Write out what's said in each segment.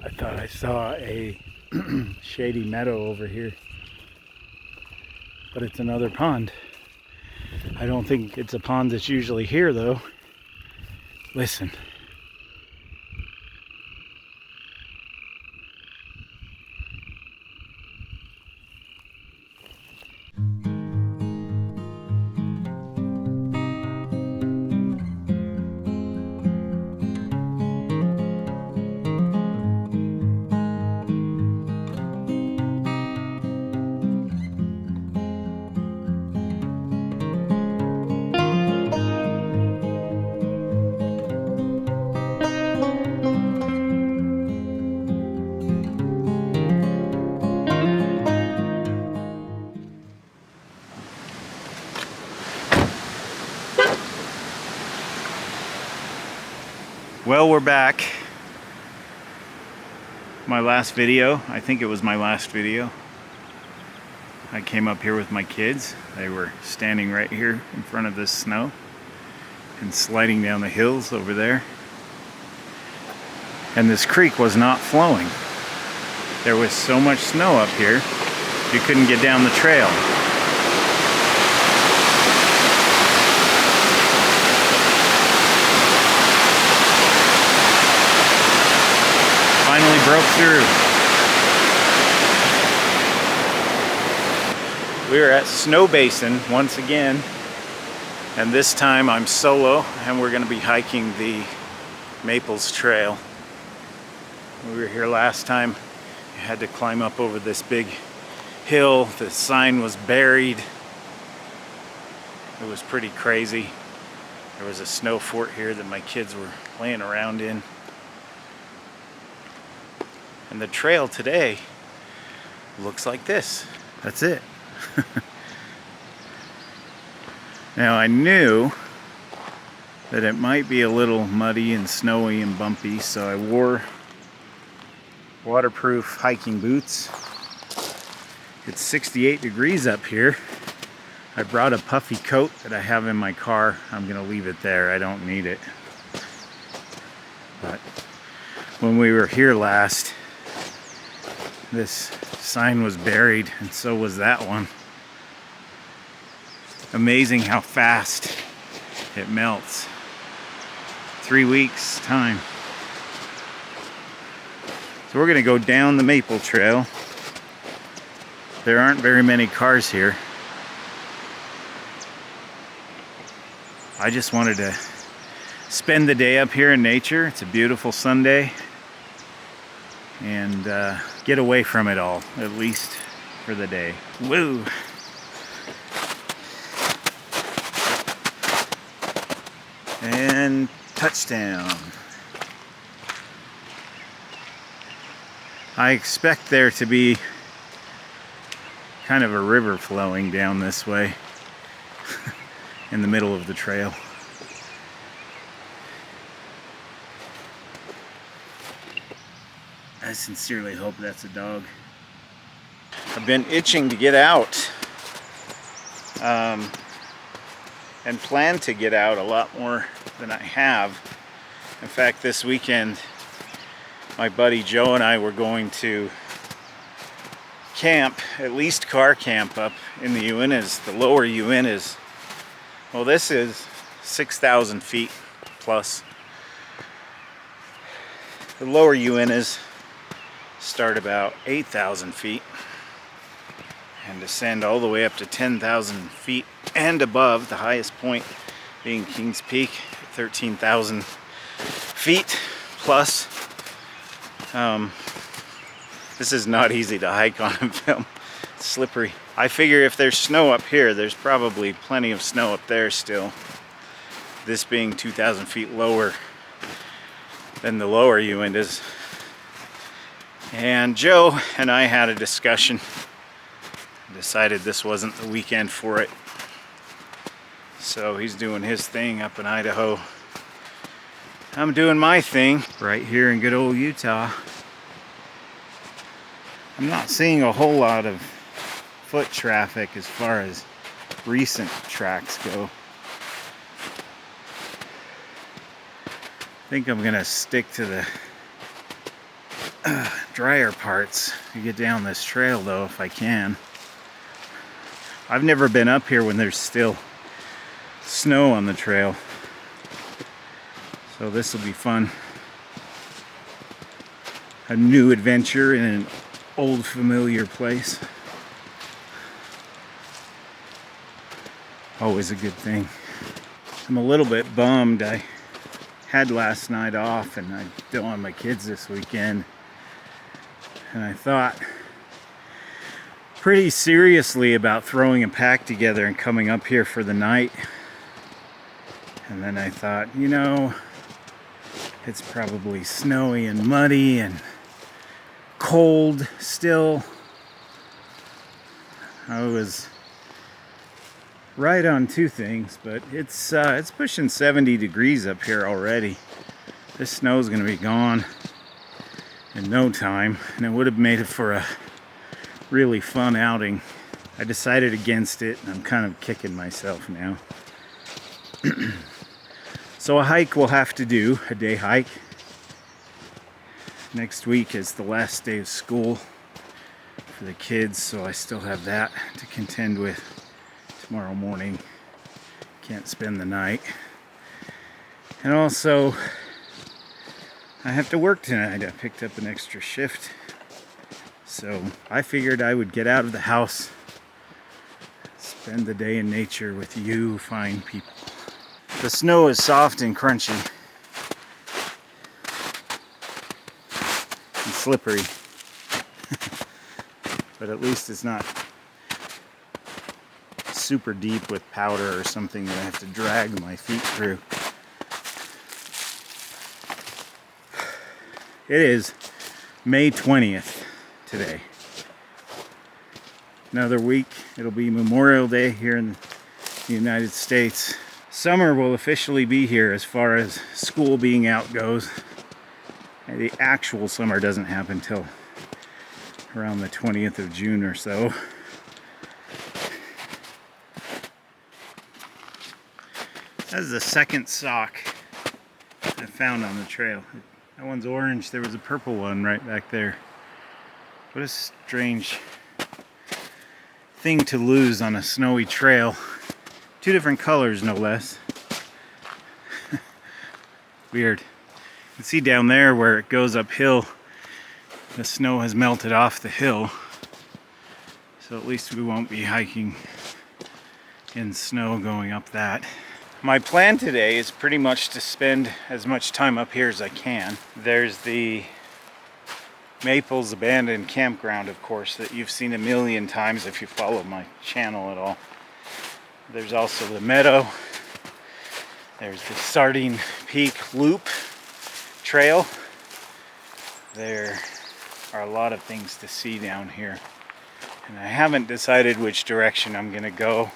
I thought I saw a shady meadow over here, but it's another pond. I don't think it's a pond that's usually here though. Listen. Well, we're back. My last video, I think it was my last video. I came up here with my kids. They were standing right here in front of this snow and sliding down the hills over there. And this creek was not flowing. There was so much snow up here, you couldn't get down the trail. Finally broke through. We are at Snow Basin once again, and this time I'm solo and we're going to be hiking the Maples Trail. When we were here last time, you had to climb up over this big hill. The sign was buried. It was pretty crazy. There was a snow fort here that my kids were playing around in. And the trail today looks like this. That's it. Now I knew that it might be a little muddy and snowy and bumpy, so I wore waterproof hiking boots. It's 68 degrees up here. I brought a puffy coat that I have in my car. I'm gonna leave it there. I don't need it. But when we were here last, this sign was buried, and so was that one. Amazing how fast it melts. 3 weeks time. So we're gonna go down the Maple Trail. There aren't very many cars here. I just wanted to spend the day up here in nature. It's a beautiful Sunday. And get away from it all, at least for the day. Woo! And touchdown. I expect there to be kind of a river flowing down this way in the middle of the trail. I sincerely hope that's a dog. I've been itching to get out and plan to get out a lot more than I have. In fact, this weekend my buddy Joe and I were going to camp, at least car camp, up in the Uintas. The lower Uintas. Well, this is 6,000 feet plus. The lower Uintas start about 8,000 feet and descend all the way up to 10,000 feet and above, the highest point being Kings Peak, 13,000 feet plus. This is not easy to hike on and film. It's slippery. I figure if there's snow up here, there's probably plenty of snow up there still. This being 2,000 feet lower than the lower Uintas. And Joe and I had a discussion. Decided this wasn't the weekend for it. So he's doing his thing up in Idaho. I'm doing my thing right here in good old Utah. I'm not seeing a whole lot of foot traffic as far as recent tracks go. I think I'm gonna stick to the drier parts to get down this trail though, if I can. I've never been up here when there's still snow on the trail, so this will be fun. A new adventure in an old familiar place. Always a good thing. I'm a little bit bummed. I had last night off and I don't want my kids this weekend. And I thought pretty seriously about throwing a pack together and coming up here for the night. And then I thought, you know, it's probably snowy and muddy and cold still. I was right on two things, but it's pushing 70 degrees up here already. This snow's gonna be gone in no time, and it would have made it for a really fun outing. I decided against it, and I'm kind of kicking myself now. So a hike we'll have to do, a day hike. Next week is the last day of school for the kids, so I still have that to contend with tomorrow morning. Can't spend the night. And also, I have to work tonight. I picked up an extra shift. So I figured I would get out of the house, spend the day in nature with you fine people. The snow is soft and crunchy and slippery, but at least it's not super deep with powder or something that I have to drag my feet through. It is May 20th today. Another week, it'll be Memorial Day here in the United States. Summer will officially be here as far as school being out goes. And the actual summer doesn't happen till around the 20th of June or so. That's the second sock I found on the trail. That one's orange. There was a purple one right back there. What a strange thing to lose on a snowy trail. Two different colors, no less. Weird. You can see down there where it goes uphill, the snow has melted off the hill. So at least we won't be hiking in snow going up that. My plan today is pretty much to spend as much time up here as I can. There's the Maples Abandoned Campground, of course, that you've seen a million times if you follow my channel at all. There's also the meadow. There's the Sardine Peak Loop Trail. There are a lot of things to see down here. And I haven't decided which direction I'm gonna go.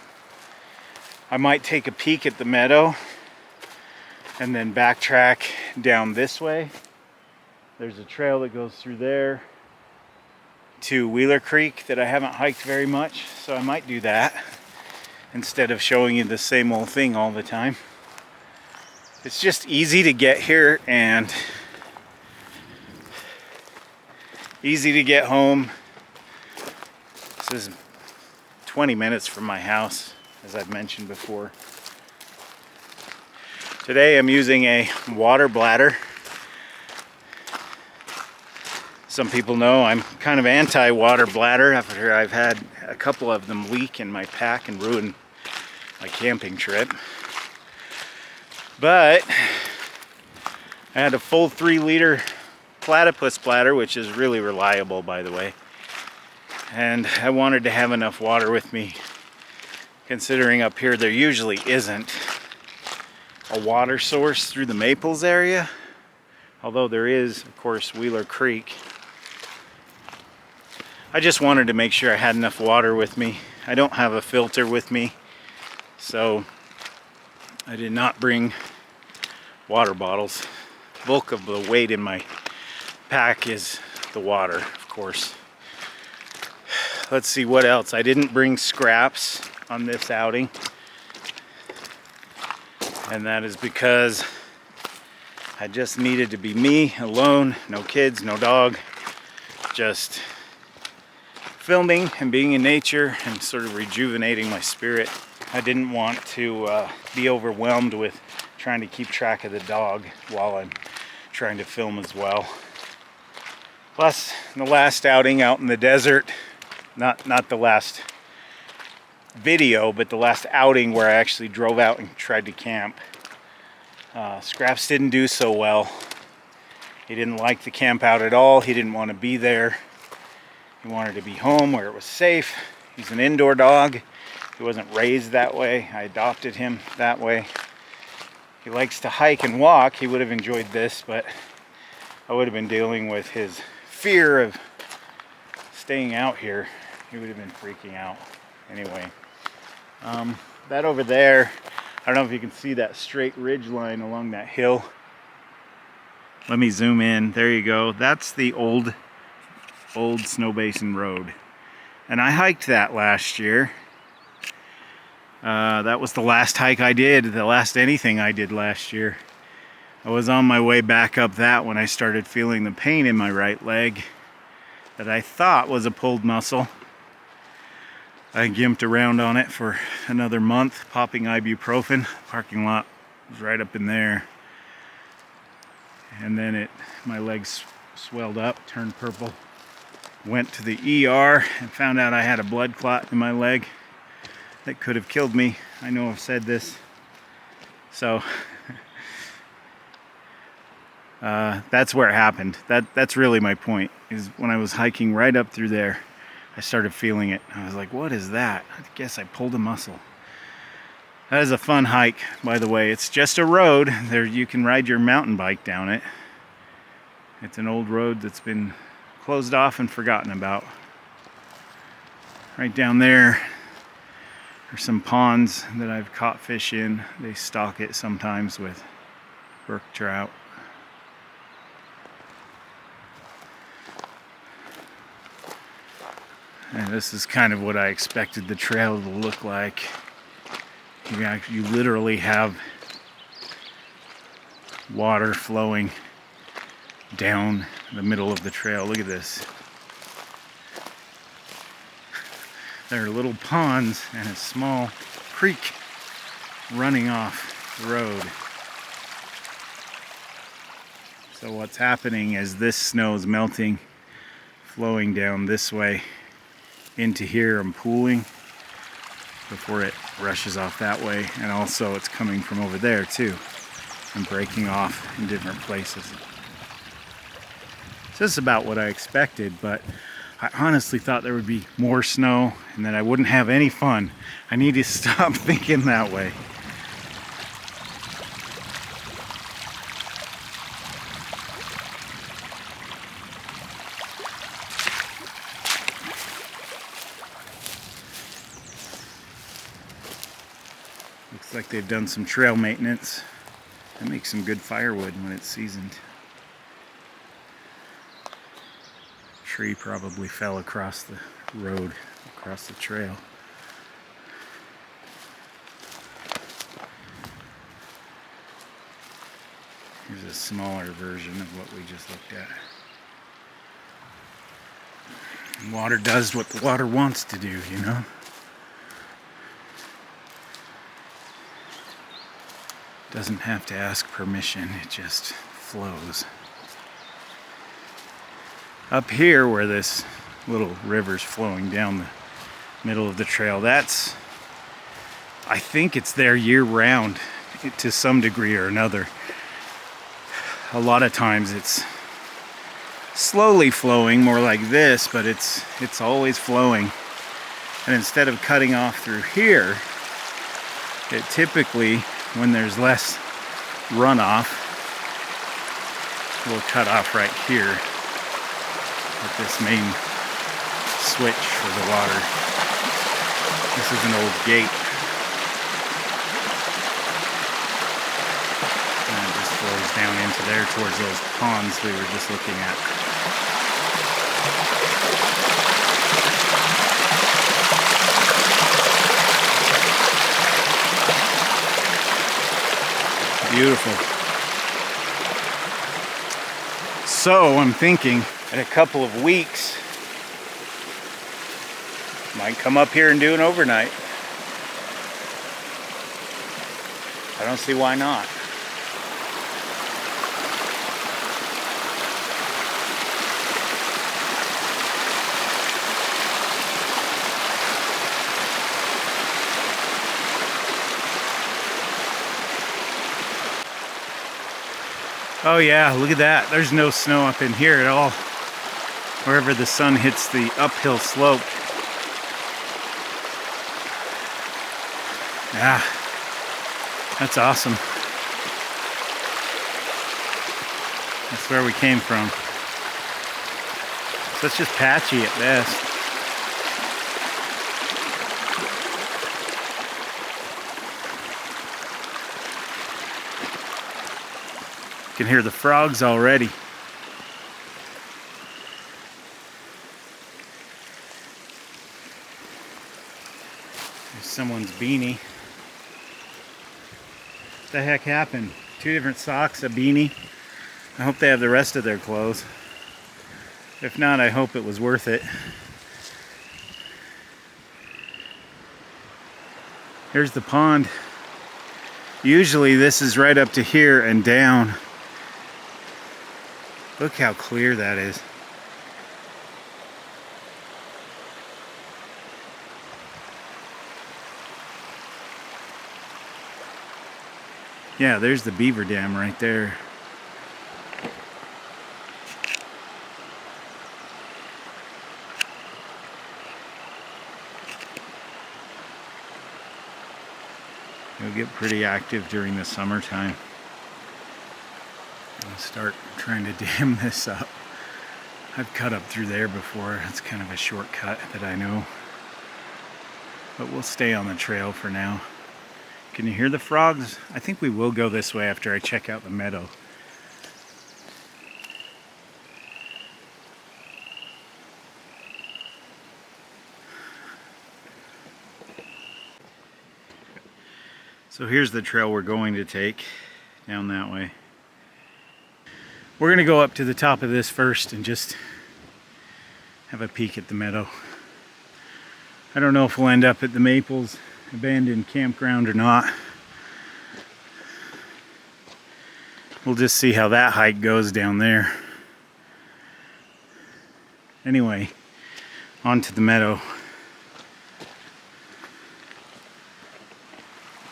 I might take a peek at the meadow and then backtrack down this way. There's a trail that goes through there to Wheeler Creek that I haven't hiked very much, so I might do that instead of showing you the same old thing all the time. It's just easy to get here and easy to get home. This is 20 minutes from my house, as I've mentioned before. Today I'm using a water bladder. Some people know I'm kind of anti-water bladder after I've had a couple of them leak in my pack and ruin my camping trip. But I had a full 3-liter platypus bladder, which is really reliable, by the way. And I wanted to have enough water with me, considering up here there usually isn't a water source through the Maples area, although there is, of course, Wheeler Creek. I just wanted to make sure I had enough water with me. I don't have a filter with me, so I did not bring water bottles. The bulk of the weight in my pack is the water, of course. Let's see what else. I didn't bring scraps on this outing, and that is because I just needed to be me alone, no kids, no dog, just filming and being in nature and sort of rejuvenating my spirit. I didn't want to be overwhelmed with trying to keep track of the dog while I'm trying to film as well. Plus, the last outing out in the desert, not the last video, but the last outing where I actually drove out and tried to camp, Scraps didn't do so well. He didn't like the camp out at all. He didn't want to be there. He wanted to be home where it was safe. He's an indoor dog. He wasn't raised that way. I adopted him that way. He likes to hike and walk. He would have enjoyed this, but I would have been dealing with his fear of staying out here. He would have been freaking out. Anyway, that over there, I don't know if you can see that straight ridge line along that hill. Let me zoom in. There you go. That's the old Snowbasin Road. And I hiked that last year. That was the last hike I did, the last anything I did last year. I was on my way back up that when I started feeling the pain in my right leg that I thought was a pulled muscle. I gimped around on it for another month, popping ibuprofen. Parking lot was right up in there. And then my legs swelled up, turned purple. Went to the ER and found out I had a blood clot in my leg that could have killed me. I know I've said this. So that's where it happened. That's really my point, is when I was hiking right up through there, I started feeling it. I was like, what is that? I guess I pulled a muscle. That is a fun hike, by the way. It's just a road. There you can ride your mountain bike down it. It's an old road that's been closed off and forgotten about. Right down there are some ponds that I've caught fish in. They stock it sometimes with brook trout. And this is kind of what I expected the trail to look like. You literally have water flowing down the middle of the trail. Look at this. There are little ponds and a small creek running off the road. So what's happening is this snow is melting, flowing down this way into here and pooling before it rushes off that way, and also it's coming from over there too and breaking off in different places. So this is about what I expected, but I honestly thought there would be more snow and that I wouldn't have any fun. I need to stop thinking that way. Looks like they've done some trail maintenance. That makes some good firewood when it's seasoned. Tree probably fell across the road, across the trail. Here's a smaller version of what we just looked at. And water does what the water wants to do, you know? Doesn't have to ask permission, it just flows. Up here where this little river's flowing down the middle of the trail, I think it's there year-round to some degree or another. A lot of times it's slowly flowing, more like this, but it's always flowing. And instead of cutting off through here, it typically, when there's less runoff, will cut off right here at this main switch for the water. This is an old gate. And it just flows down into there towards those ponds we were just looking at. Beautiful. So I'm thinking, in a couple of weeks, might come up here and do an overnight. I don't see why not. Oh yeah, look at that. There's no snow up in here at all. Wherever the sun hits the uphill slope. Yeah, that's awesome. That's where we came from. So it's just patchy at best. You can hear the frogs already. There's someone's beanie. What the heck happened? 2 different socks, a beanie. I hope they have the rest of their clothes. If not, I hope it was worth it. Here's the pond. Usually this is right up to here and down. Look how clear that is. Yeah, there's the beaver dam right there. It'll get pretty active during the summertime. I'll start trying to dam this up. I've cut up through there before. It's kind of a shortcut that I know. But we'll stay on the trail for now. Can you hear the frogs? I think we will go this way after I check out the meadow. So here's the trail we're going to take down that way. We're going to go up to the top of this first and just have a peek at the meadow. I don't know if we'll end up at the Maples abandoned campground or not. We'll just see how that hike goes down there. Anyway, on to the meadow.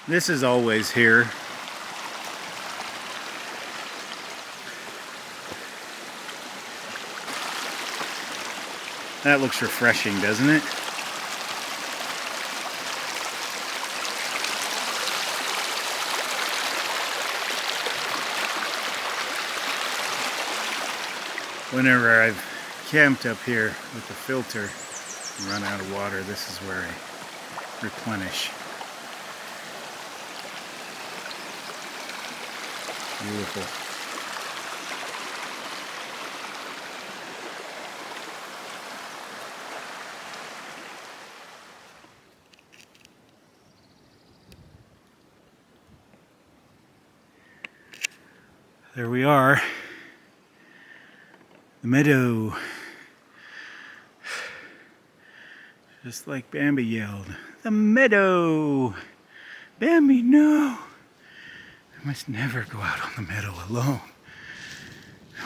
This is always here. That looks refreshing, doesn't it? Whenever I've camped up here with the filter and run out of water, this is where I replenish. Beautiful. There we are. The meadow. Just like Bambi yelled. The meadow! Bambi, no! I must never go out on the meadow alone.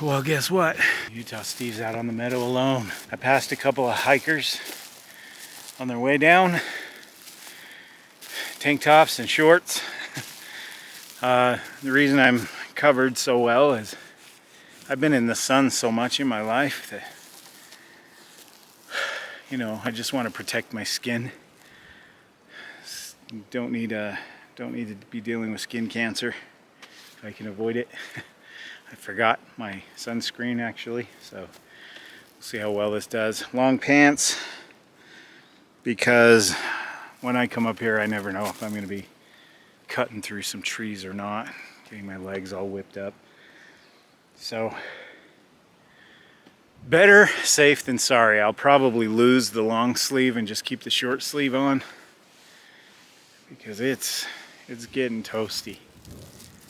Well, guess what? Utah Steve's out on the meadow alone. I passed a couple of hikers on their way down. Tank tops and shorts. The reason I'm covered so well is I've been in the sun so much in my life that, you know, I just want to protect my skin. Don't need to be dealing with skin cancer if I can avoid it. I forgot my sunscreen actually, so we'll see how well this does. Long pants, because when I come up here I never know if I'm going to be cutting through some trees or not, getting my legs all whipped up. So better safe than sorry. I'll probably lose the long sleeve and just keep the short sleeve on because it's getting toasty.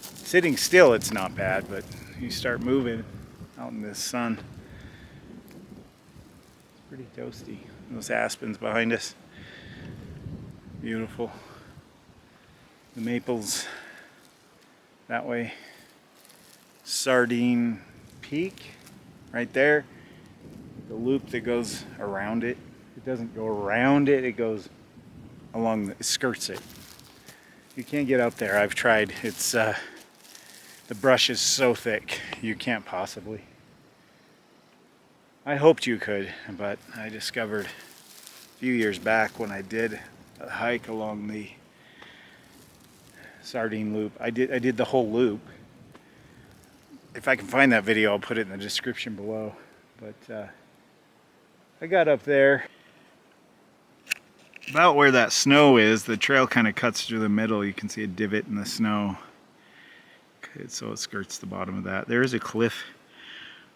Sitting still it's not bad, but you start moving out in this sun, Pretty toasty. Those aspens behind us. Beautiful. The maples that way. Sardine Peak right there. The loop that goes around it. It doesn't go around it, it goes along it skirts it. You can't get up there. I've tried. It's the brush is so thick you can't possibly. I hoped you could, but I discovered a few years back when I did a hike along the Sardine Loop. I did the whole loop. If I can find that video, I'll put it in the description below. But I got up there. About where that snow is, the trail kind of cuts through the middle. You can see a divot in the snow. Okay, so it skirts the bottom of that. There is a cliff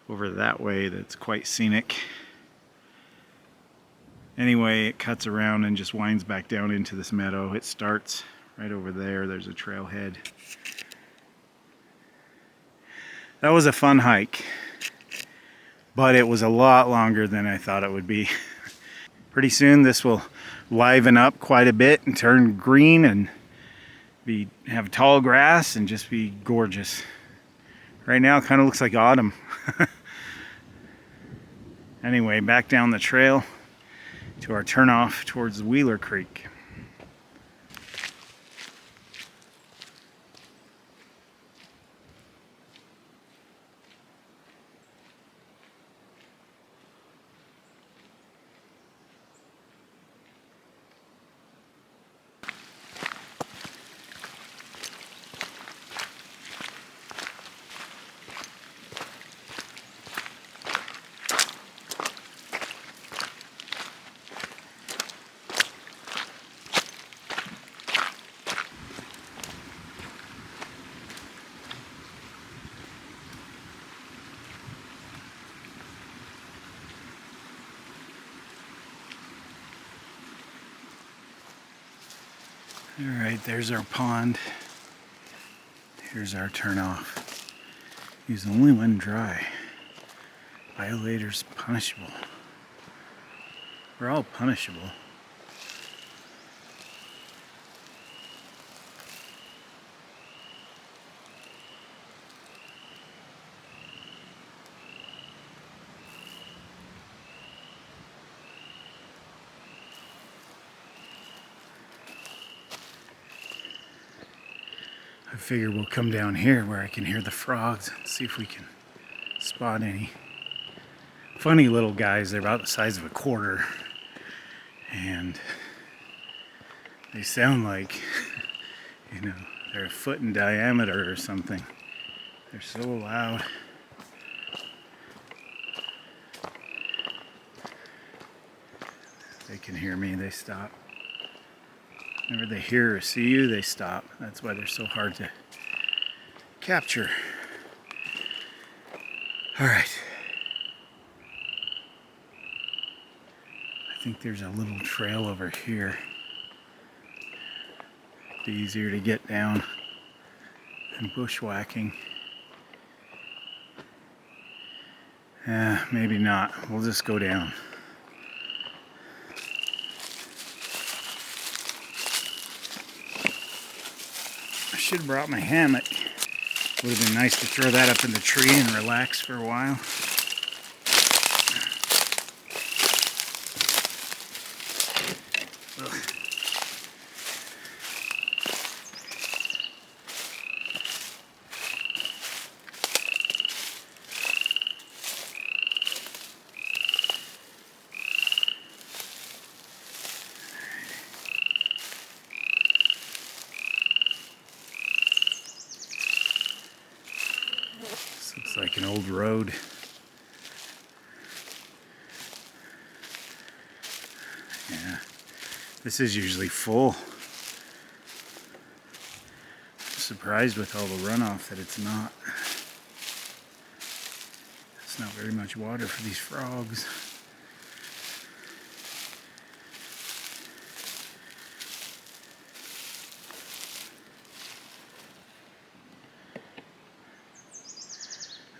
over that way that's quite scenic. Anyway, it cuts around and just winds back down into this meadow. It starts right over there. There's a trailhead. That was a fun hike, but it was a lot longer than I thought it would be. Pretty soon this will liven up quite a bit and turn green and have tall grass and just be gorgeous. Right now it kind of looks like autumn. Anyway, back down the trail to our turnoff towards Wheeler Creek. Alright, there's our pond. Here's our turnoff. He's the only one dry. Violators punishable. We're all punishable. I figure we'll come down here where I can hear the frogs and see if we can spot any funny little guys. They're about the size of a quarter and they sound like, you know, they're a foot in diameter or something. They're so loud. They can hear me, they stop. Whenever they hear or see you, they stop. That's why they're so hard to capture. All right. I think there's a little trail over here. Be easier to get down than bushwhacking. Maybe not. We'll just go down. I should have brought my hammock. Would have been nice to throw that up in the tree and relax for a while. Ugh. This looks like an old road. Yeah, this is usually full. I'm surprised with all the runoff that it's not. It's not very much water for these frogs.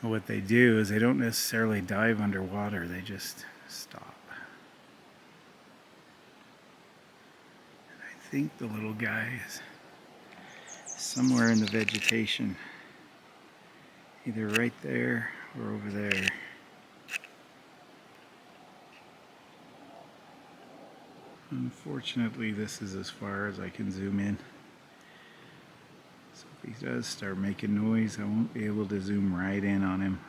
What they do is they don't necessarily dive underwater, they just stop. think the little guy is somewhere in the vegetation. Either right there or over there. Unfortunately, this is as far as I can zoom in. So if he does start making noise, I won't be able to zoom right in on him.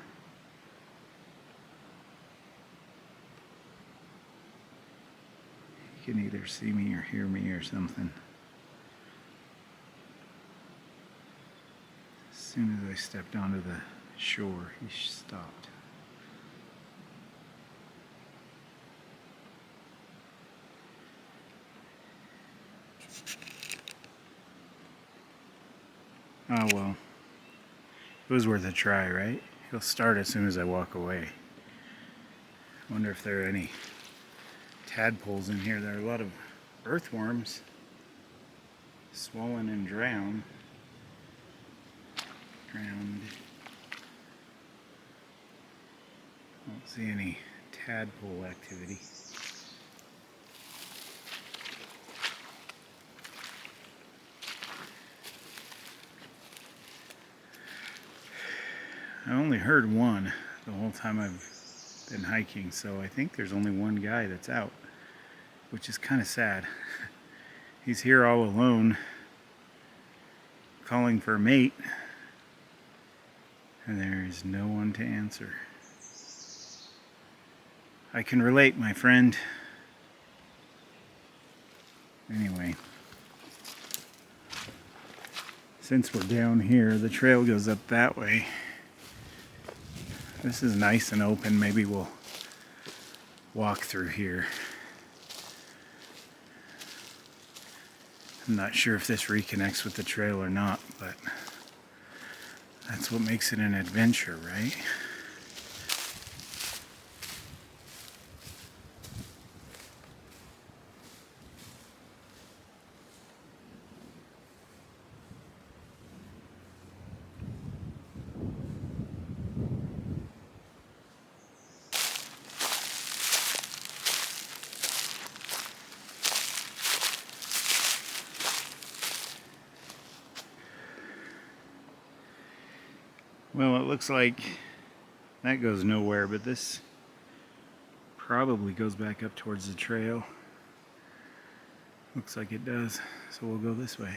He can either see me or hear me or something. As soon as I stepped onto the shore, he stopped. Oh well, it was worth a try, right? He'll start as soon as I walk away. I wonder if there are any tadpoles in here. There are a lot of earthworms, swollen and drowned. I don't see any tadpole activity. I only heard one the whole time I've been hiking, so I think there's only one guy that's out, which is kind of sad. He's here all alone, calling for a mate, and there is no one to answer. I can relate, my friend. Anyway, since we're down here, the trail goes up that way. This is nice and open. Maybe we'll walk through here. I'm not sure if this reconnects with the trail or not, but that's what makes it an adventure, right? Well, it looks like that goes nowhere, but this probably goes back up towards the trail. Looks like it does, so we'll go this way.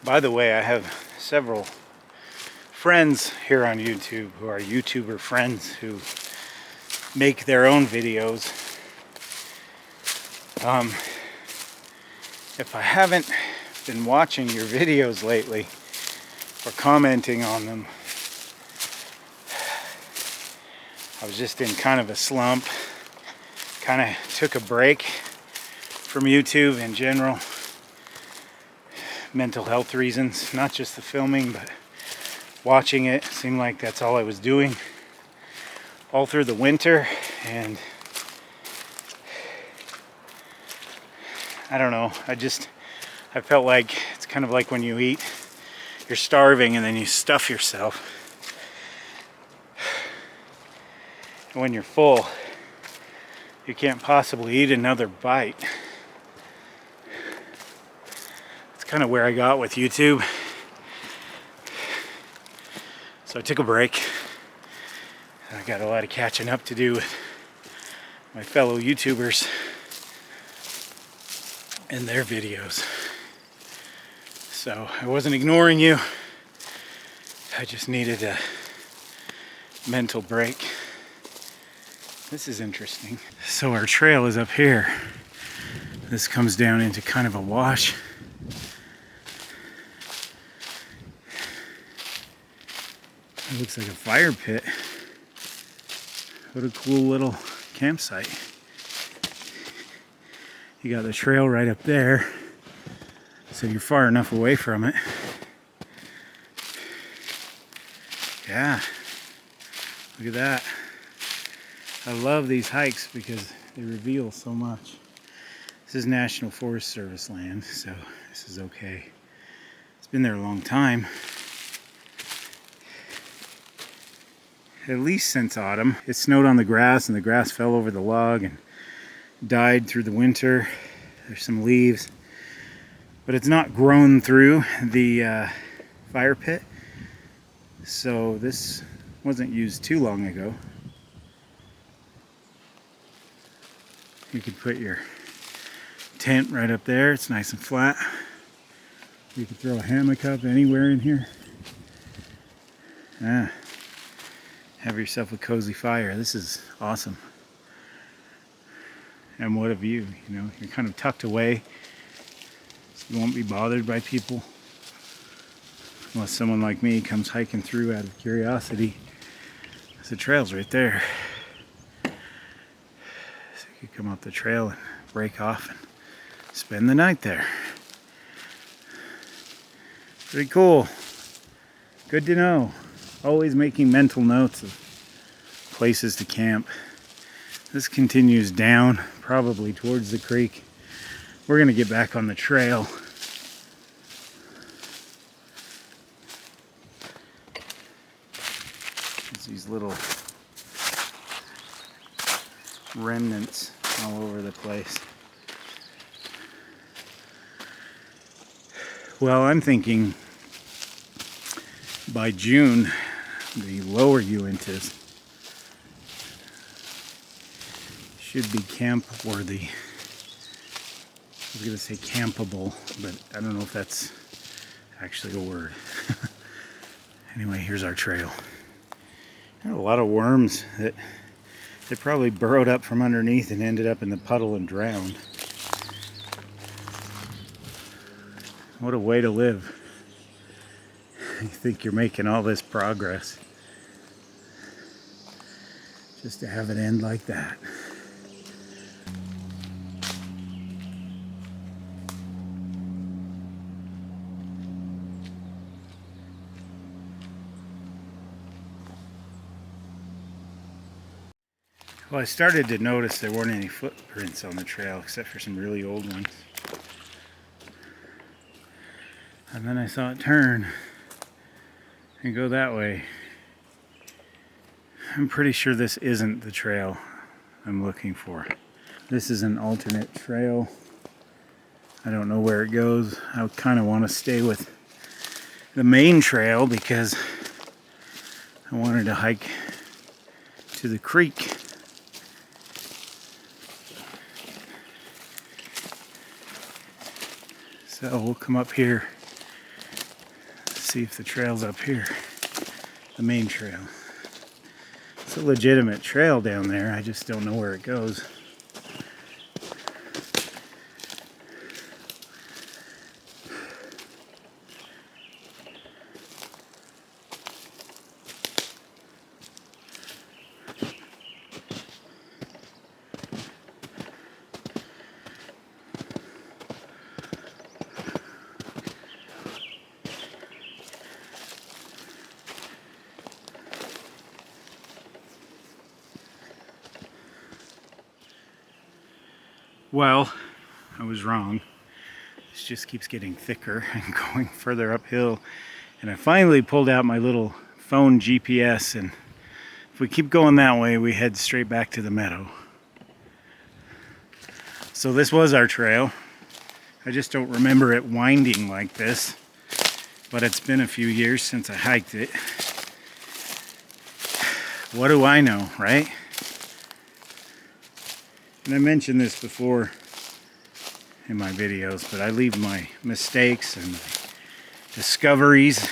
By the way, I have several friends here on YouTube who are YouTuber friends who make their own videos. If I haven't been watching your videos lately or commenting on them, I was just in kind of a slump. Kind of took a break from YouTube in general. Mental health reasons, not just the filming, but watching it. Seemed like that's all I was doing all through the winter, and I don't know, I felt like it's kind of like when you eat, you're starving and then you stuff yourself, and when you're full you can't possibly eat another bite. Kind of where I got with YouTube. So I took a break. I got a lot of catching up to do with my fellow YouTubers and their videos. So I wasn't ignoring you. I just needed a mental break. This is interesting. So our trail is up here. This comes down into kind of a wash. It looks like a fire pit. What a cool little campsite. You got the trail right up there, so you're far enough away from it. Yeah, Look at that. I love these hikes because they reveal so much. This is National Forest Service land, so this is okay. It's been there a long time. At least since autumn. It snowed on the grass and the grass fell over the log and died through the winter. There's some leaves, but it's not grown through the fire pit. So this wasn't used too long ago. You could put your tent right up there. It's nice and flat. You could throw a hammock up anywhere in here. Have yourself a cozy fire. This is awesome. And what a view, you know. You're kind of tucked away, so you won't be bothered by people. Unless someone like me comes hiking through out of curiosity. The trail's right there. So you could come up the trail and break off and spend the night there. Pretty cool. Good to know. Always making mental notes of places to camp. This continues down, probably towards the creek. We're gonna get back on the trail. There's these little remnants all over the place. Well, I'm thinking by June, the lower Uintas should be camp worthy. I was gonna say campable, but I don't know if that's actually a word. Anyway, here's our trail. There are a lot of worms that they probably burrowed up from underneath and ended up in the puddle and drowned. What a way to live. You think you're making all this progress just to have it end like that. Well, I started to notice there weren't any footprints on the trail except for some really old ones. And then I saw it turn and go that way. I'm pretty sure this isn't the trail I'm looking for. This is an alternate trail. I don't know where it goes. I kind of want to stay with the main trail because I wanted to hike to the creek. So we'll come up here, see if the trail's up here, the main trail. It's a legitimate trail down there, I just don't know where it goes. Well, I was wrong. This just keeps getting thicker and going further uphill. And I finally pulled out my little phone GPS, and if we keep going that way, we head straight back to the meadow. So this was our trail. I just don't remember it winding like this, but it's been a few years since I hiked it. What do I know, right? And I mentioned this before in my videos, but I leave my mistakes and discoveries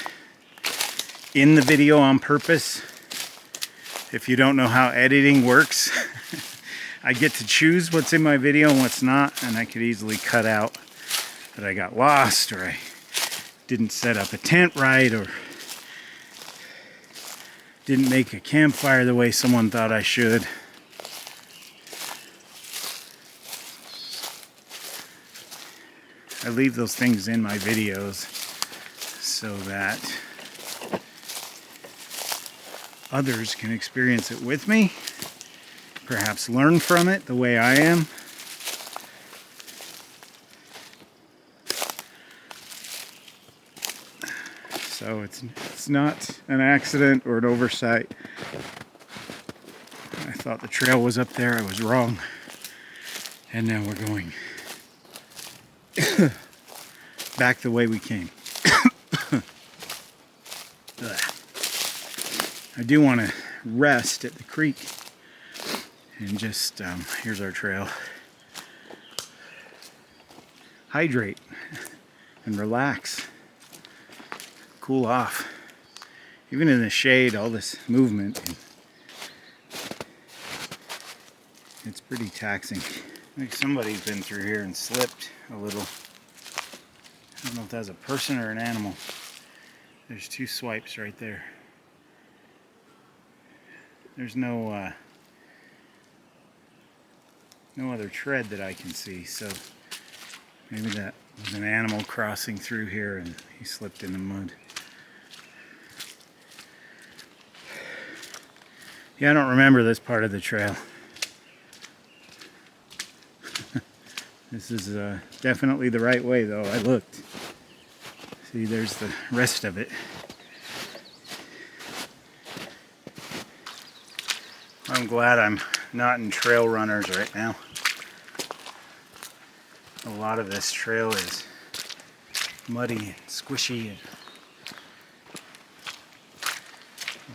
in the video on purpose. If you don't know how editing works, I get to choose what's in my video and what's not, and I could easily cut out that I got lost, or I didn't set up a tent right, or didn't make a campfire the way someone thought I should. I leave those things in my videos so that others can experience it with me, perhaps learn from it the way I am. So it's not an accident or an oversight. I thought the trail was up there, I was wrong. And now we're going back the way we came. I do want to rest at the creek and just, here's our trail. Hydrate and relax. Cool off. Even in the shade, all this movement, it's pretty taxing. Like somebody's been through here and slipped a little. I don't know if that's a person or an animal. There's two swipes right there. There's no other tread that I can see, so maybe that was an animal crossing through here and he slipped in the mud. Yeah, I don't remember this part of the trail. This is definitely the right way, though. I looked. See, there's the rest of it. I'm glad I'm not in trail runners right now. A lot of this trail is muddy and squishy and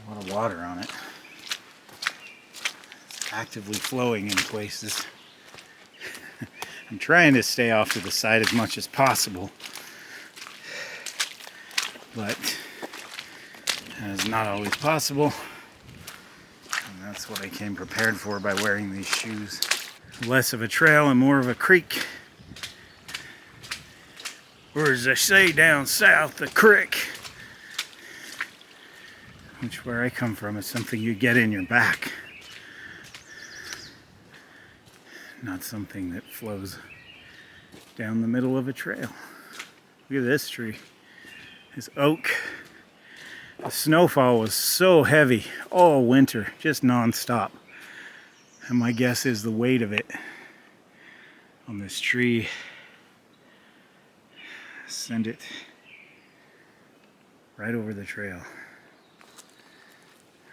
a lot of water on it. It's actively flowing in places. I'm trying to stay off to the side as much as possible, but that is not always possible. And that's what I came prepared for by wearing these shoes. Less of a trail and more of a creek. Or as they say down south, the crick. Which, where I come from, is something you get in your back. Not something that flows down the middle of a trail. Look at this tree. This oak. The snowfall was so heavy all winter, just non-stop. And my guess is the weight of it on this tree send it right over the trail.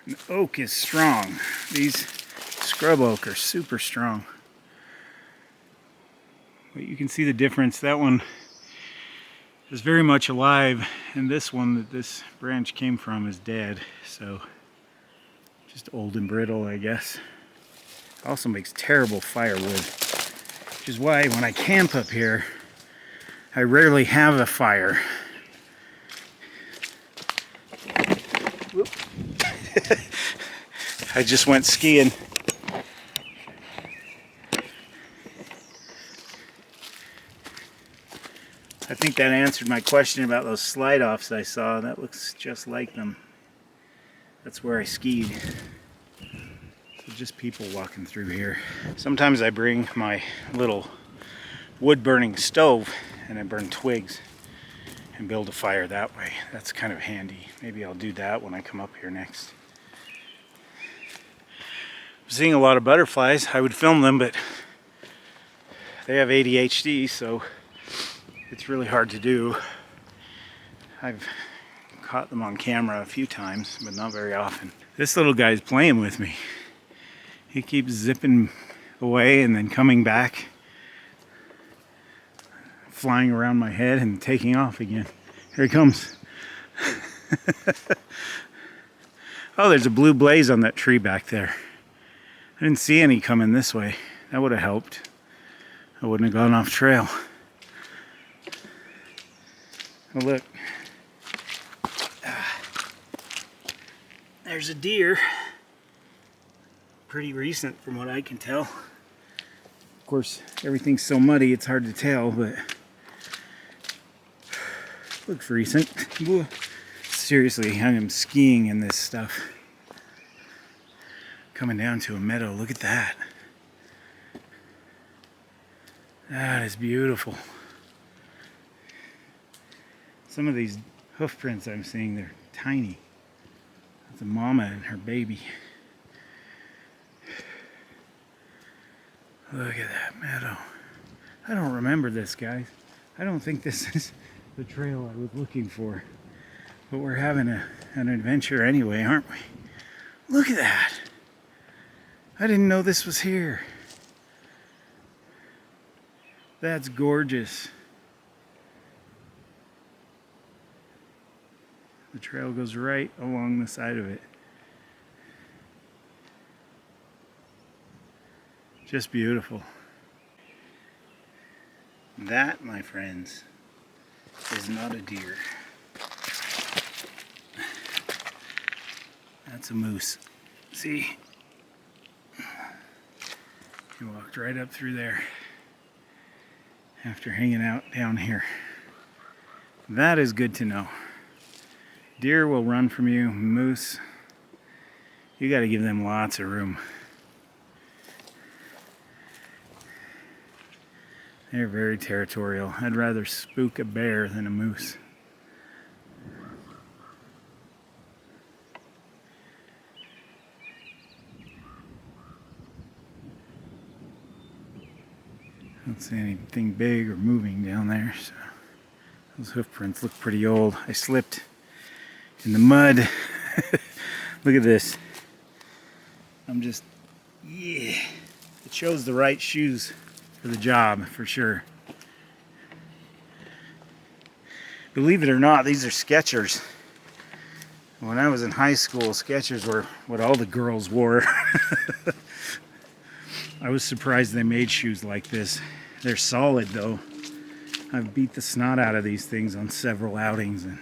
And the oak is strong. These scrub oak are super strong. But you can see the difference. That one is very much alive, and this one that this branch came from is dead. So just old and brittle, I guess. Also makes terrible firewood, which is why when I camp up here, I rarely have a fire. Whoop. I just went skiing. I think that answered my question about those slide-offs I saw. That looks just like them. That's where I skied. So just people walking through here. Sometimes I bring my little wood-burning stove and I burn twigs and build a fire that way. That's kind of handy. Maybe I'll do that when I come up here next. I'm seeing a lot of butterflies. I would film them, but they have ADHD, so it's really hard to do. I've caught them on camera a few times, but not very often. This little guy's playing with me. He keeps zipping away and then coming back, flying around my head and taking off again. Here he comes. Oh, there's a blue blaze on that tree back there. I didn't see any coming this way. That would have helped. I wouldn't have gone off trail. Oh, look. There's a deer. Pretty recent from what I can tell. Of course, everything's so muddy it's hard to tell, but looks recent. Seriously, I am skiing in this stuff. Coming down to a meadow, look at that. That is beautiful. Some of these hoof prints I'm seeing, they're tiny. It's a mama and her baby. Look at that meadow. I don't remember this, guys. I don't think this is the trail I was looking for. But we're having an adventure anyway, aren't we? Look at that. I didn't know this was here. That's gorgeous. The trail goes right along the side of it. Just beautiful. That, my friends, is not a deer. That's a moose. See? He walked right up through there after hanging out down here. That is good to know. Deer will run from you. Moose, you got to give them lots of room. They're very territorial. I'd rather spook a bear than a moose. I don't see anything big or moving down there, so those hoof prints look pretty old. I slipped in the mud. Look at this. Yeah. It shows the right shoes for the job, for sure. Believe it or not, these are Skechers. When I was in high school, Skechers were what all the girls wore. I was surprised they made shoes like this. They're solid though. I've beat the snot out of these things on several outings, and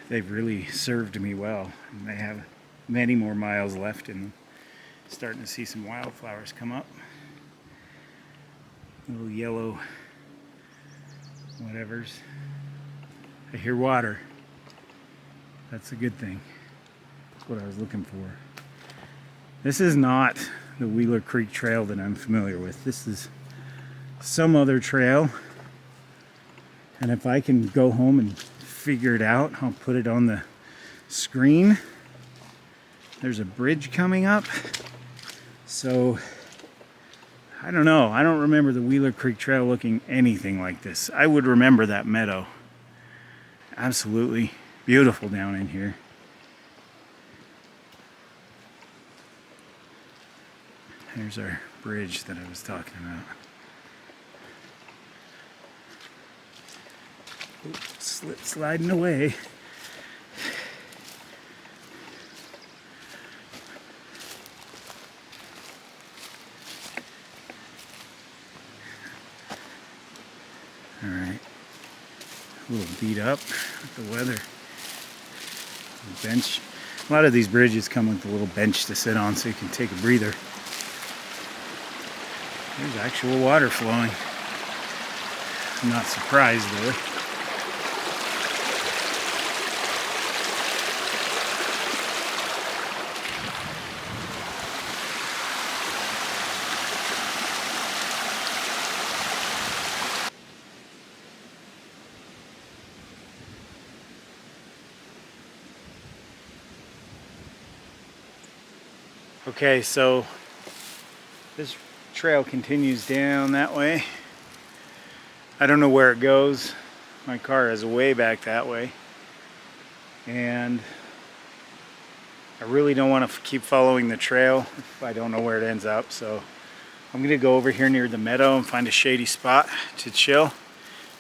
they've really served me well. And they have many more miles left in them. Starting to see some wildflowers come up. Little yellow whatevers. I hear water. That's a good thing. That's what I was looking for. This is not the Wheeler Creek Trail that I'm familiar with. This is some other trail. And if I can go home and figure it out, I'll put it on the screen. There's a bridge coming up. So, I don't know. I don't remember the Wheeler Creek Trail looking anything like this. I would remember that meadow. Absolutely beautiful down in here. There's our bridge that I was talking about. Oops, sliding away. All right, a little beat up with the weather. The bench. A lot of these bridges come with a little bench to sit on so you can take a breather. There's actual water flowing. I'm not surprised though. Okay, so this trail continues down that way. I don't know where it goes. My car is way back that way. And I really don't want to keep following the trail if I don't know where it ends up. So I'm going to go over here near the meadow and find a shady spot to chill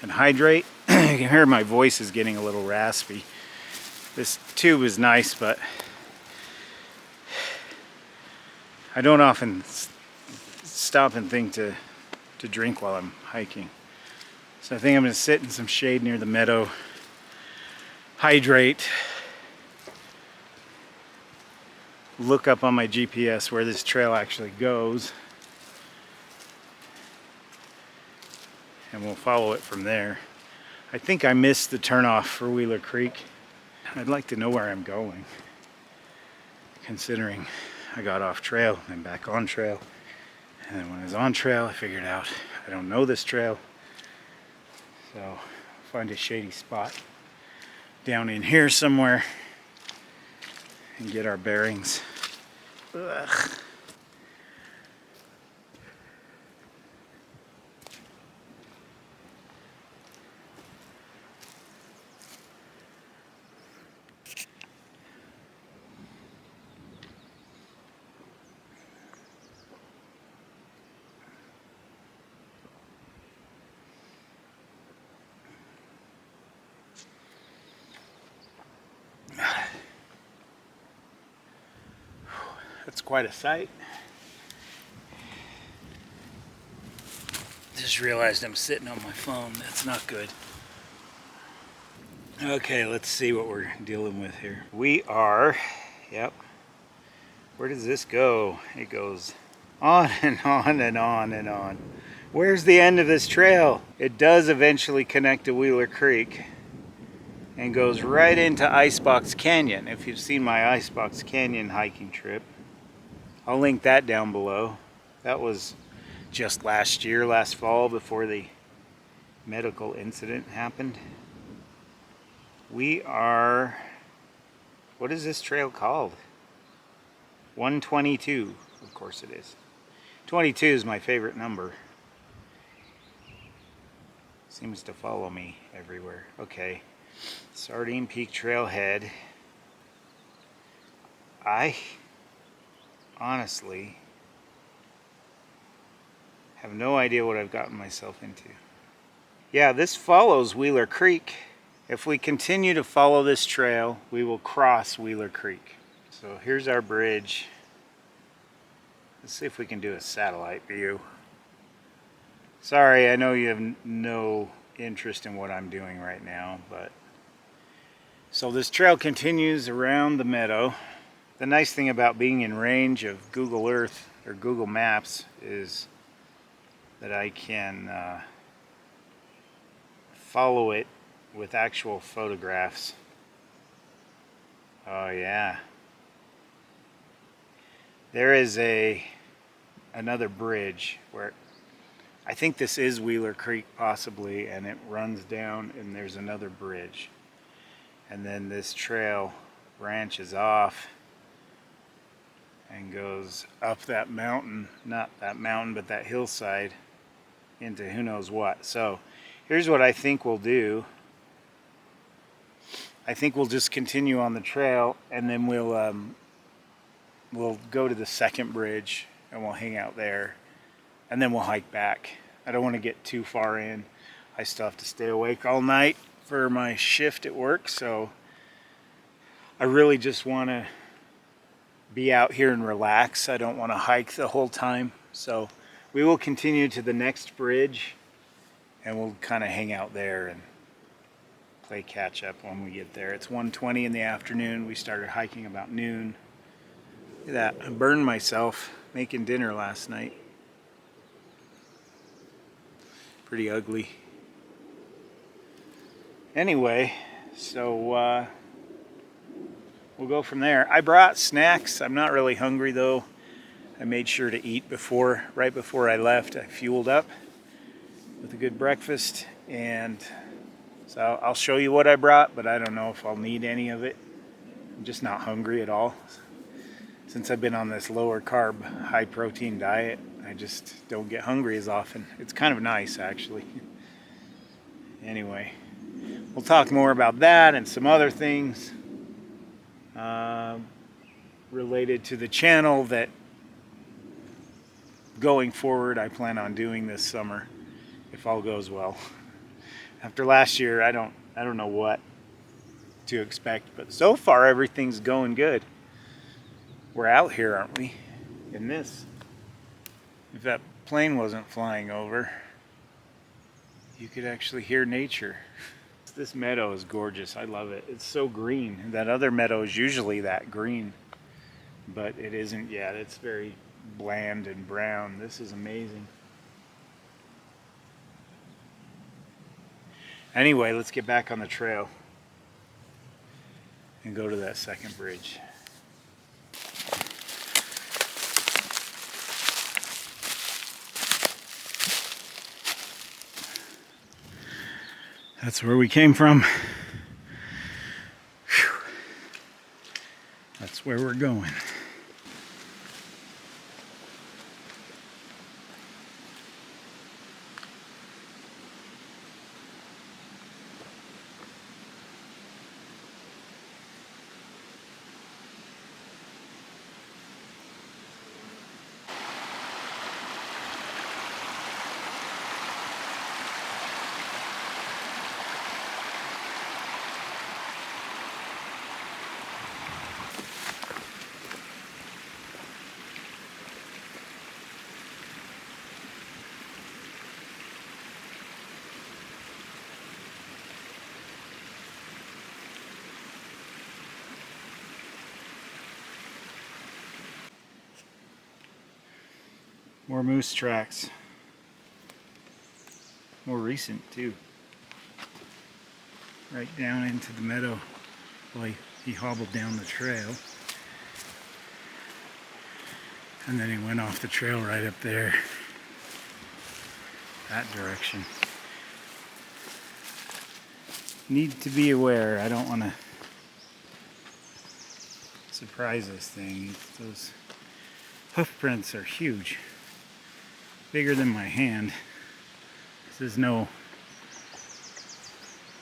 and hydrate. You can hear my voice is getting a little raspy. This tube is nice, but I don't often stop and think to drink while I'm hiking. So I think I'm going to sit in some shade near the meadow, hydrate, look up on my GPS where this trail actually goes, and we'll follow it from there. I think I missed the turnoff for Wheeler Creek. I'd like to know where I'm going, considering I got off trail and back on trail. And then when I was on trail, I figured out I don't know this trail. So I'll find a shady spot. down in here somewhere and get our bearings. Ugh. That's quite a sight. Just realized I'm sitting on my phone. That's not good. Okay, let's see what we're dealing with here. We are, yep. Where does this go? It goes on and on and on and on. Where's the end of this trail? It does eventually connect to Wheeler Creek and goes right into Icebox Canyon. If you've seen my Icebox Canyon hiking trip, I'll link that down below. That was just last year, last fall, before the medical incident happened. We are, what is this trail called? 122, of course it is. 22 is my favorite number. Seems to follow me everywhere. Okay, Sardine Peak Trailhead. I honestly have no idea what I've gotten myself into. Yeah, this follows Wheeler Creek. If we continue to follow this trail, we will cross Wheeler Creek. So here's our bridge. Let's see if we can do a satellite view. Sorry, I know you have no interest in what I'm doing right now, but so this trail continues around the meadow. The nice thing about being in range of Google Earth or Google Maps is that I can follow it with actual photographs. Oh yeah. There is another bridge where I think this is Wheeler Creek possibly, and it runs down and there's another bridge. And then this trail branches off and goes up that mountain, not that mountain, but that hillside into who knows what. So here's what I think we'll do. I think we'll just continue on the trail, and then we'll go to the second bridge and we'll hang out there, and then we'll hike back. I don't want to get too far in. I still have to stay awake all night for my shift at work, so I really just want to be out here and relax. I don't want to hike the whole time. So we will continue to the next bridge and we'll kind of hang out there and play catch up when we get there. It's 1:20 in the afternoon. We started hiking about noon. Look at that. I burned myself making dinner last night. Pretty ugly. Anyway, so we'll go from there. I brought snacks. I'm not really hungry though. I made sure to eat right before I left. I fueled up with a good breakfast, and so I'll show you what I brought, but I don't know if I'll need any of it. I'm just not hungry at all. Since I've been on this lower carb, high protein diet, I just don't get hungry as often. It's kind of nice actually. Anyway, we'll talk more about that and some other things related to the channel that going forward I plan on doing this summer, if all goes well. After last year, I don't know what to expect, but so far everything's going good. We're out here, aren't we? In this. If that plane wasn't flying over, you could actually hear nature. This meadow is gorgeous. I love it. It's so green. That other meadow is usually that green, but it isn't yet. It's very bland and brown. This is amazing. Anyway, let's get back on the trail and go to that second bridge. That's where we came from. That's where we're going. More moose tracks. More recent too. Right down into the meadow. Well, he hobbled down the trail. And then he went off the trail right up there. That direction. Need to be aware. I don't want to surprise this thing. Those hoof prints are huge. Bigger than my hand. This is no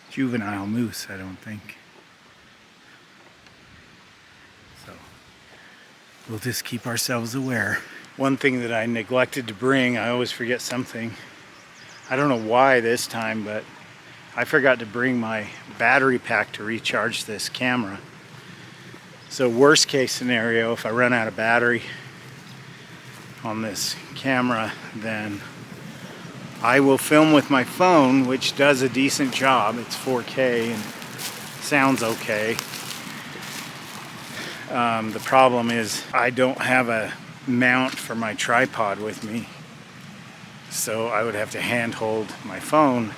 juvenile moose, I don't think. So we'll just keep ourselves aware. One thing that I neglected to bring, I always forget something. I don't know why this time, but I forgot to bring my battery pack to recharge this camera. So worst case scenario, if I run out of battery on this camera, then I will film with my phone, which does a decent job. It's 4K and sounds okay. The problem is I don't have a mount for my tripod with me, so I would have to handhold my phone,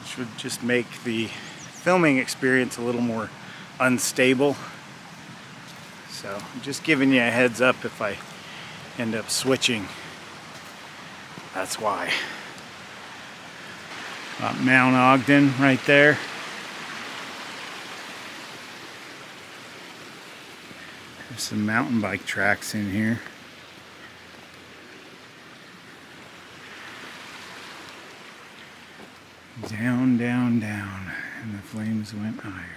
which would just make the filming experience a little more unstable. So I'm just giving you a heads up if I end up switching. That's why. Mount Ogden right there. There's some mountain bike tracks in here. Down, down, down, and the flames went higher.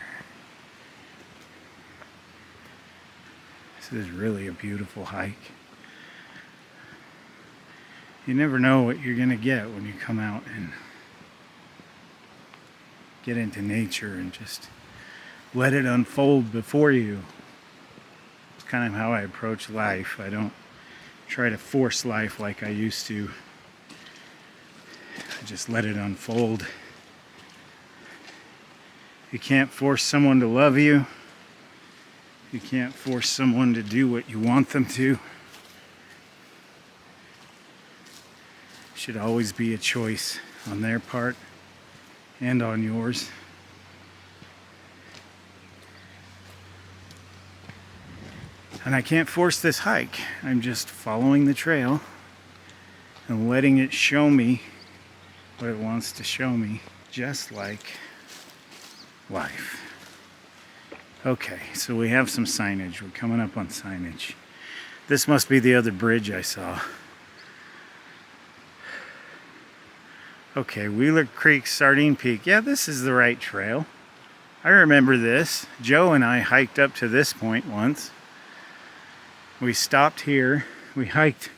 This is really a beautiful hike. You never know what you're gonna get when you come out and get into nature and just let it unfold before you. It's kind of how I approach life. I don't try to force life like I used to. I just let it unfold. You can't force someone to love you. You can't force someone to do what you want them to. Should always be a choice on their part and on yours. And I can't force this hike. I'm just following the trail and letting it show me what it wants to show me, just like life. Okay, so we have some signage. We're coming up on signage. This must be the other bridge I saw. Okay, Wheeler Creek, Sardine Peak. Yeah, this is the right trail. I remember this. Joe and I hiked up to this point once. We stopped here. We hiked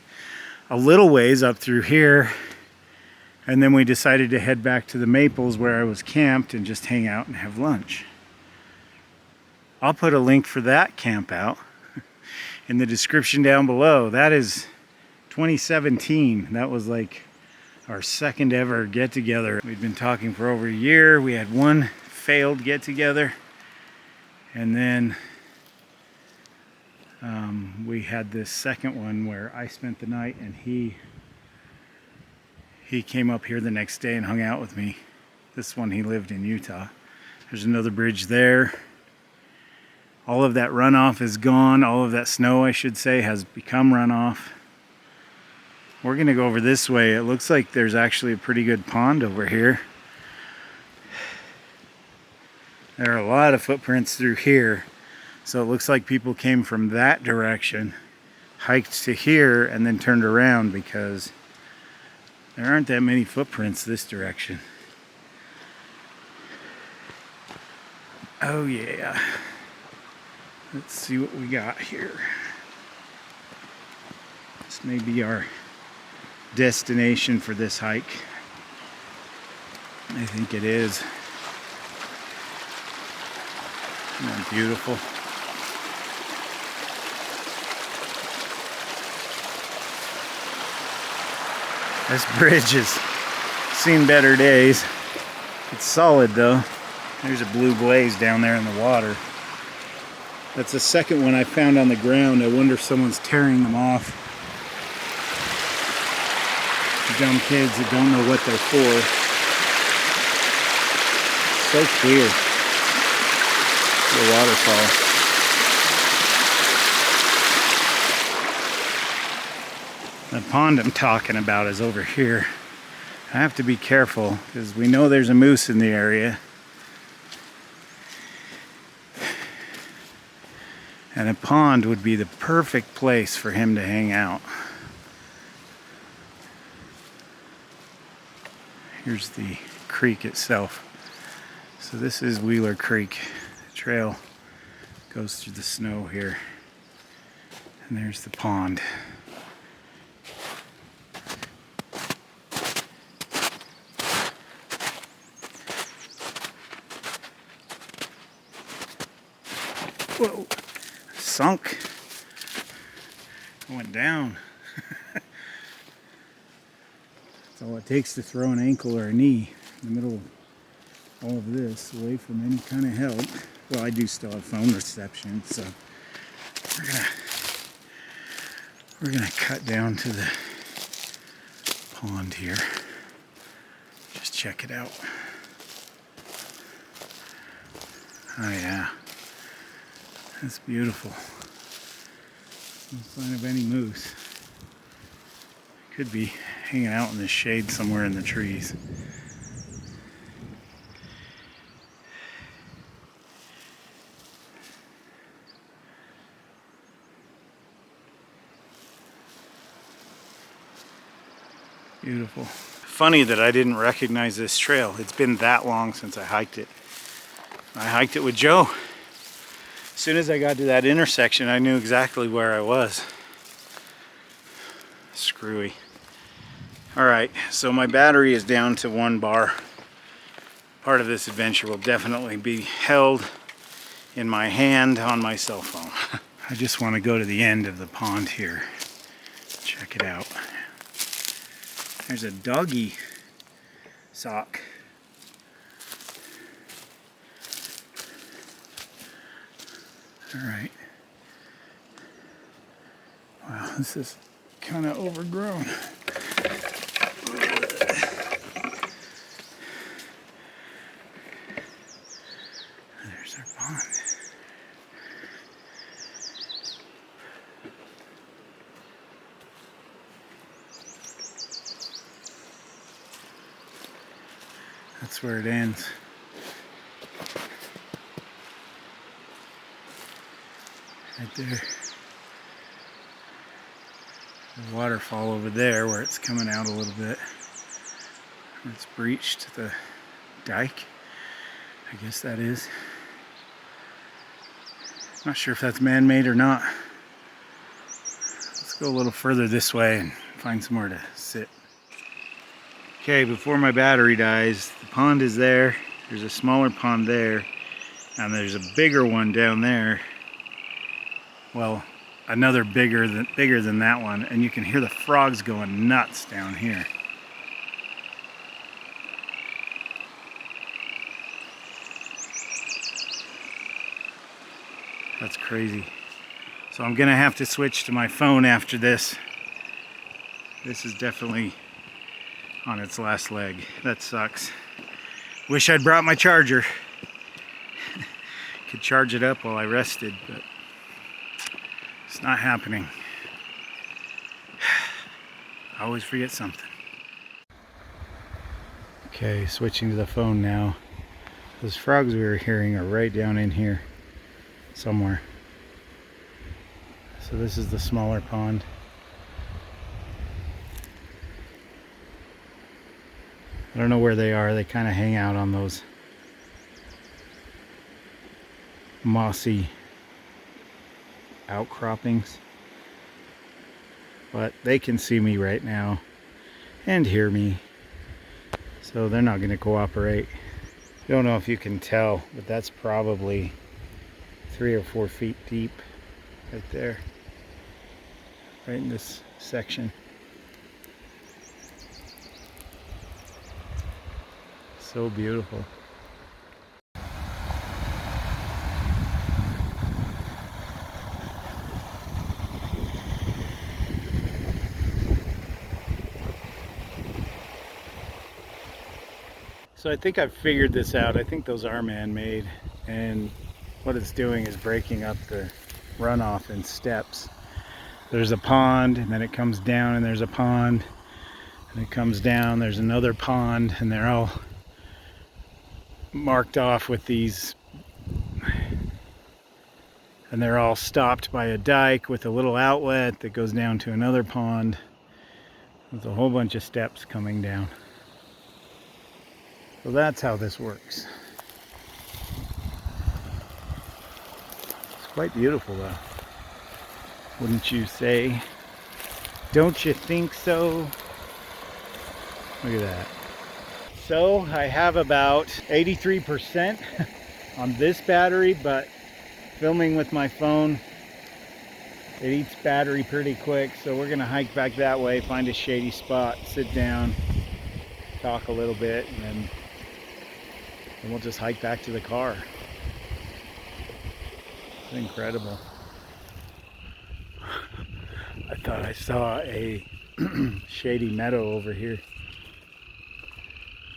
a little ways up through here, and then we decided to head back to the Maples where I was camped and just hang out and have lunch. I'll put a link for that camp out in the description down below. That is 2017. That was like our second ever get together. We'd been talking for over a year. We had one failed get together, and then we had this second one where I spent the night and he came up here the next day and hung out with me. This one, he lived in Utah. There's another bridge there. All of that runoff is gone. All of that snow, I should say, has become runoff. We're gonna go over this way. It looks like there's actually a pretty good pond over here. There are a lot of footprints through here. So it looks like people came from that direction, hiked to here, and then turned around because there aren't that many footprints this direction. Oh yeah. Let's see what we got here. This may be our destination for this hike. I think it is. Isn't that beautiful? This bridge has seen better days. It's solid though. There's a blue blaze down there in the water. That's the second one I found on the ground. I wonder if someone's tearing them off. Dumb kids that don't know what they're for. So clear. The waterfall. The pond I'm talking about is over here. I have to be careful because we know there's a moose in the area. And a pond would be the perfect place for him to hang out. Here's the creek itself. So this is Wheeler Creek. The trail goes through the snow here. And there's the pond. Whoa, sunk. Went down. That's all it takes to throw an ankle or a knee in the middle of all of this, away from any kind of help. Well, I do still have phone reception, so we're gonna cut down to the pond here. Just check it out. Oh yeah. That's beautiful. No sign of any moose. Could be hanging out in the shade somewhere in the trees. Beautiful. Funny that I didn't recognize this trail. It's been that long since I hiked it. I hiked it with Joe. As soon as I got to that intersection, I knew exactly where I was. Screwy. Alright, so my battery is down to 1 bar. Part of this adventure will definitely be held in my hand on my cell phone. I just want to go to the end of the pond here. Check it out. There's a doggy sock. All right. Wow, this is kind of overgrown. There's our pond. That's where it ends. Right there. The waterfall over there where it's coming out a little bit. It's breached the dike. I guess that is. Not sure if that's man-made or not. Let's go a little further this way and find somewhere to sit. Okay, before my battery dies, the pond is there. There's a smaller pond there, and there's a bigger one down there. Well, another bigger than that one, and you can hear the frogs going nuts down here. That's crazy. So I'm gonna have to switch to my phone after this. This is definitely on its last leg. That sucks. Wish I'd brought my charger. Could charge it up while I rested, but it's not happening. I always forget something. Okay, switching to the phone now. Those frogs we were hearing are right down in here somewhere. So this is the smaller pond. I don't know where they are. They kind of hang out on those mossy outcroppings. But they can see me right now and hear me. So they're not going to cooperate. I don't know if you can tell, but that's probably 3 or 4 feet deep right there. Right in this section. So beautiful. So I think I've figured this out. I think those are man-made, and what it's doing is breaking up the runoff in steps. There's a pond, and then it comes down, and there's a pond, and it comes down, there's another pond, and they're all marked off with these, and they're all stopped by a dike with a little outlet that goes down to another pond with a whole bunch of steps coming down. So that's how this works. It's quite beautiful though. Wouldn't you say? Don't you think so? Look at that. So I have about 83% on this battery, but filming with my phone, it eats battery pretty quick. So we're gonna hike back that way, find a shady spot, sit down, talk a little bit, and then we'll just hike back to the car. It's incredible. I thought I saw a shady meadow over here,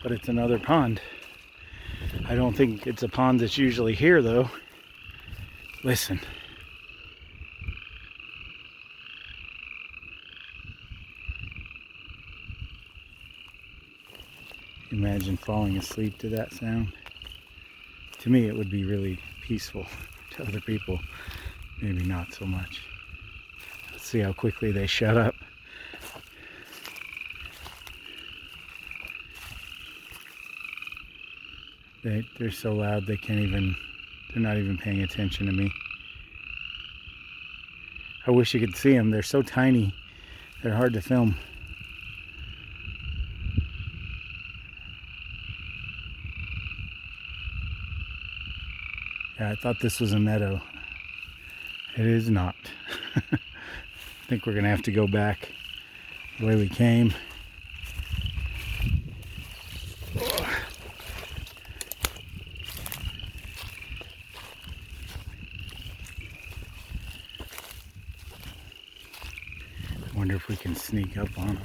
but it's another pond. I don't think it's a pond that's usually here though. Listen. Imagine falling asleep to that sound. To me, it would be really peaceful. To other people, maybe not so much. Let's see how quickly they shut up. They're so loud they can't even, they're not even paying attention to me. I wish you could see them. They're so tiny. They're hard to film. Yeah, I thought this was a meadow. It is not. I think we're gonna have to go back the way we came. I wonder if we can sneak up on them.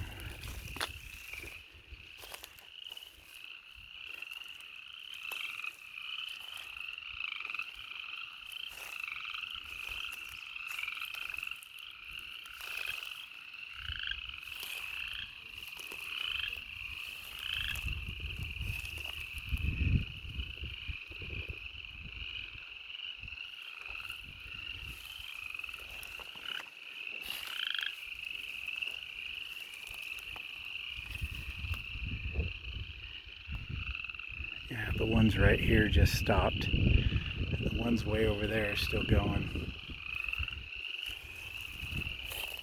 Yeah, the ones right here just stopped. And the ones way over there are still going.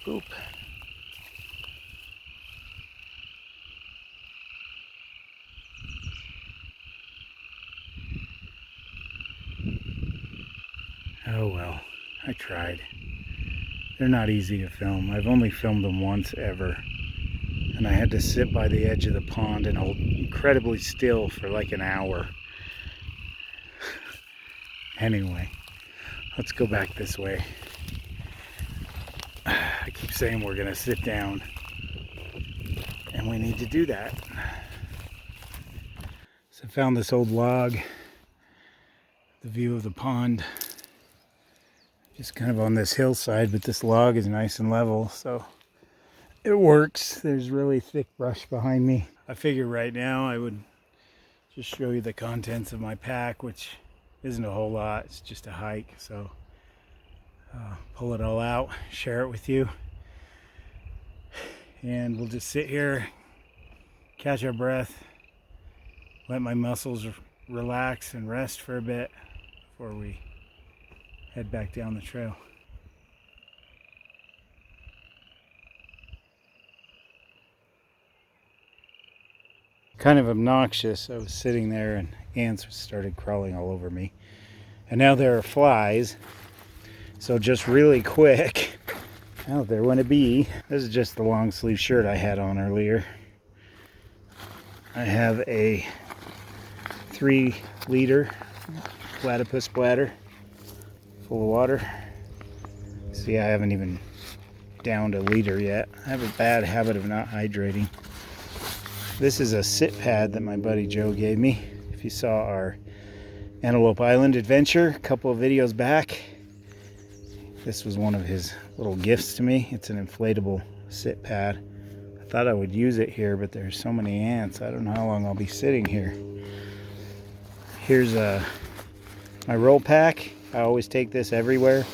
Oop. Oh well, I tried. They're not easy to film. I've only filmed them once ever. And I had to sit by the edge of the pond and hold incredibly still for like an hour. Anyway, let's go back this way. I keep saying we're gonna sit down, and we need to do that. So I found this old log, the view of the pond, just kind of on this hillside, but this log is nice and level, so it works. There's really thick brush behind me. I figure right now I would just show you the contents of my pack, which isn't a whole lot. It's just a hike, so pull it all out, share it with you, and we'll just sit here, catch our breath, let my muscles relax and rest for a bit before we head back down the trail. Kind of obnoxious. I was sitting there and ants started crawling all over me, and now there are flies. So just really quick, oh, there went a bee. This is just the long sleeve shirt I had on earlier. I have a 3-liter platypus bladder full of water. See, I haven't even downed a liter yet. I have a bad habit of not hydrating. This is a sit pad that my buddy Joe gave me. If you saw our Antelope Island adventure a couple of videos back, this was one of his little gifts to me. It's an inflatable sit pad. I thought I would use it here, but there's so many ants. I don't know how long I'll be sitting here. Here's my roll pack. I always take this everywhere.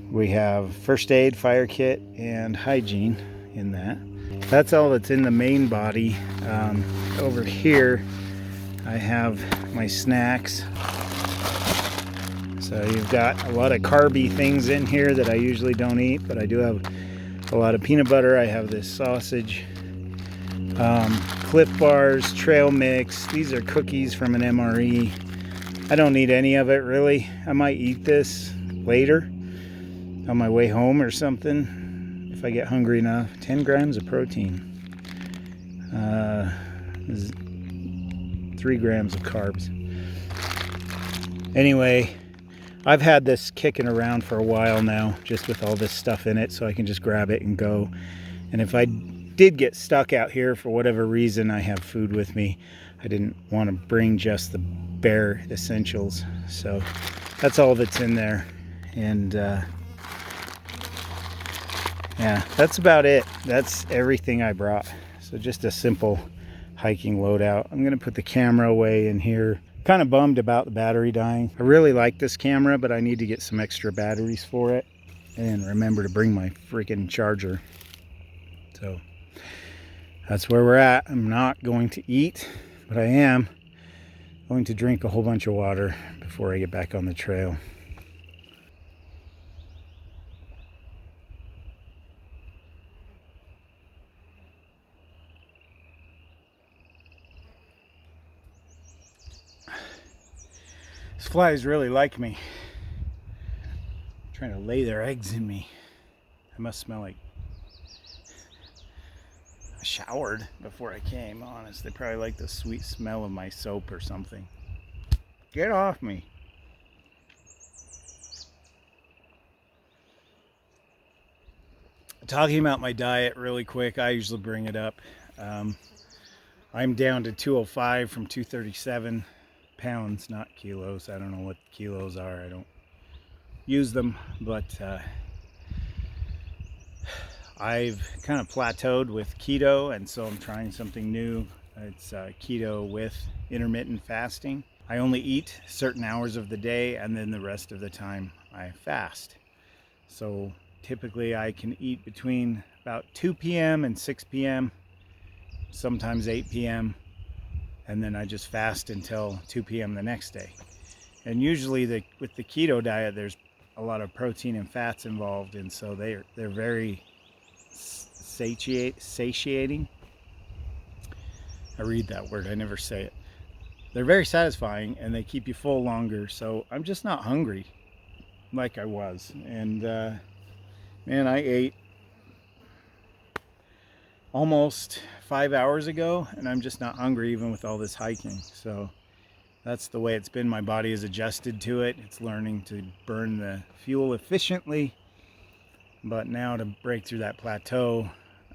We have first aid, fire kit, and hygiene in that. That's all that's in the main body. Over here I have my snacks. So you've got a lot of carby things in here that I usually don't eat, but I do have a lot of peanut butter. I have this sausage, Cliff Bars, trail mix. These are cookies from an MRE. I don't need any of it really. I might eat this later on my way home or something if I get hungry enough. 10 grams of protein. 3 grams of carbs. Anyway, I've had this kicking around for a while now, just with all this stuff in it, so I can just grab it and go. And if I did get stuck out here for whatever reason, I have food with me. I didn't want to bring just the bare essentials, so that's all that's in there. And yeah, that's about it. That's everything I brought. So just a simple hiking loadout. I'm gonna put the camera away in here. Kind of bummed about the battery dying. I really like this camera, but I need to get some extra batteries for it and remember to bring my freaking charger. So that's where we're at. I'm not going to eat, but I am going to drink a whole bunch of water before I get back on the trail. These flies really like me. Trying to lay their eggs in me. I must smell like I showered before I came, honest. They probably like the sweet smell of my soap or something. Get off me. Talking about my diet really quick, I usually bring it up. I'm down to 205 from 237 pounds, not kilos. I don't know what kilos are. I don't use them, but I've kind of plateaued with keto, and so I'm trying something new. It's keto with intermittent fasting. I only eat certain hours of the day, and then the rest of the time I fast. So typically I can eat between about 2 p.m. and 6 p.m., sometimes 8 p.m., and then I just fast until 2 p.m. the next day. And usually with the keto diet, there's a lot of protein and fats involved, and so they're very satiating. I read that word, I never say it. They're very satisfying, and they keep you full longer, so I'm just not hungry like I was. And man, I ate almost 5 hours ago, and I'm just not hungry even with all this hiking. So that's the way it's been. My body is adjusted to it. It's learning to burn the fuel efficiently. But now to break through that plateau,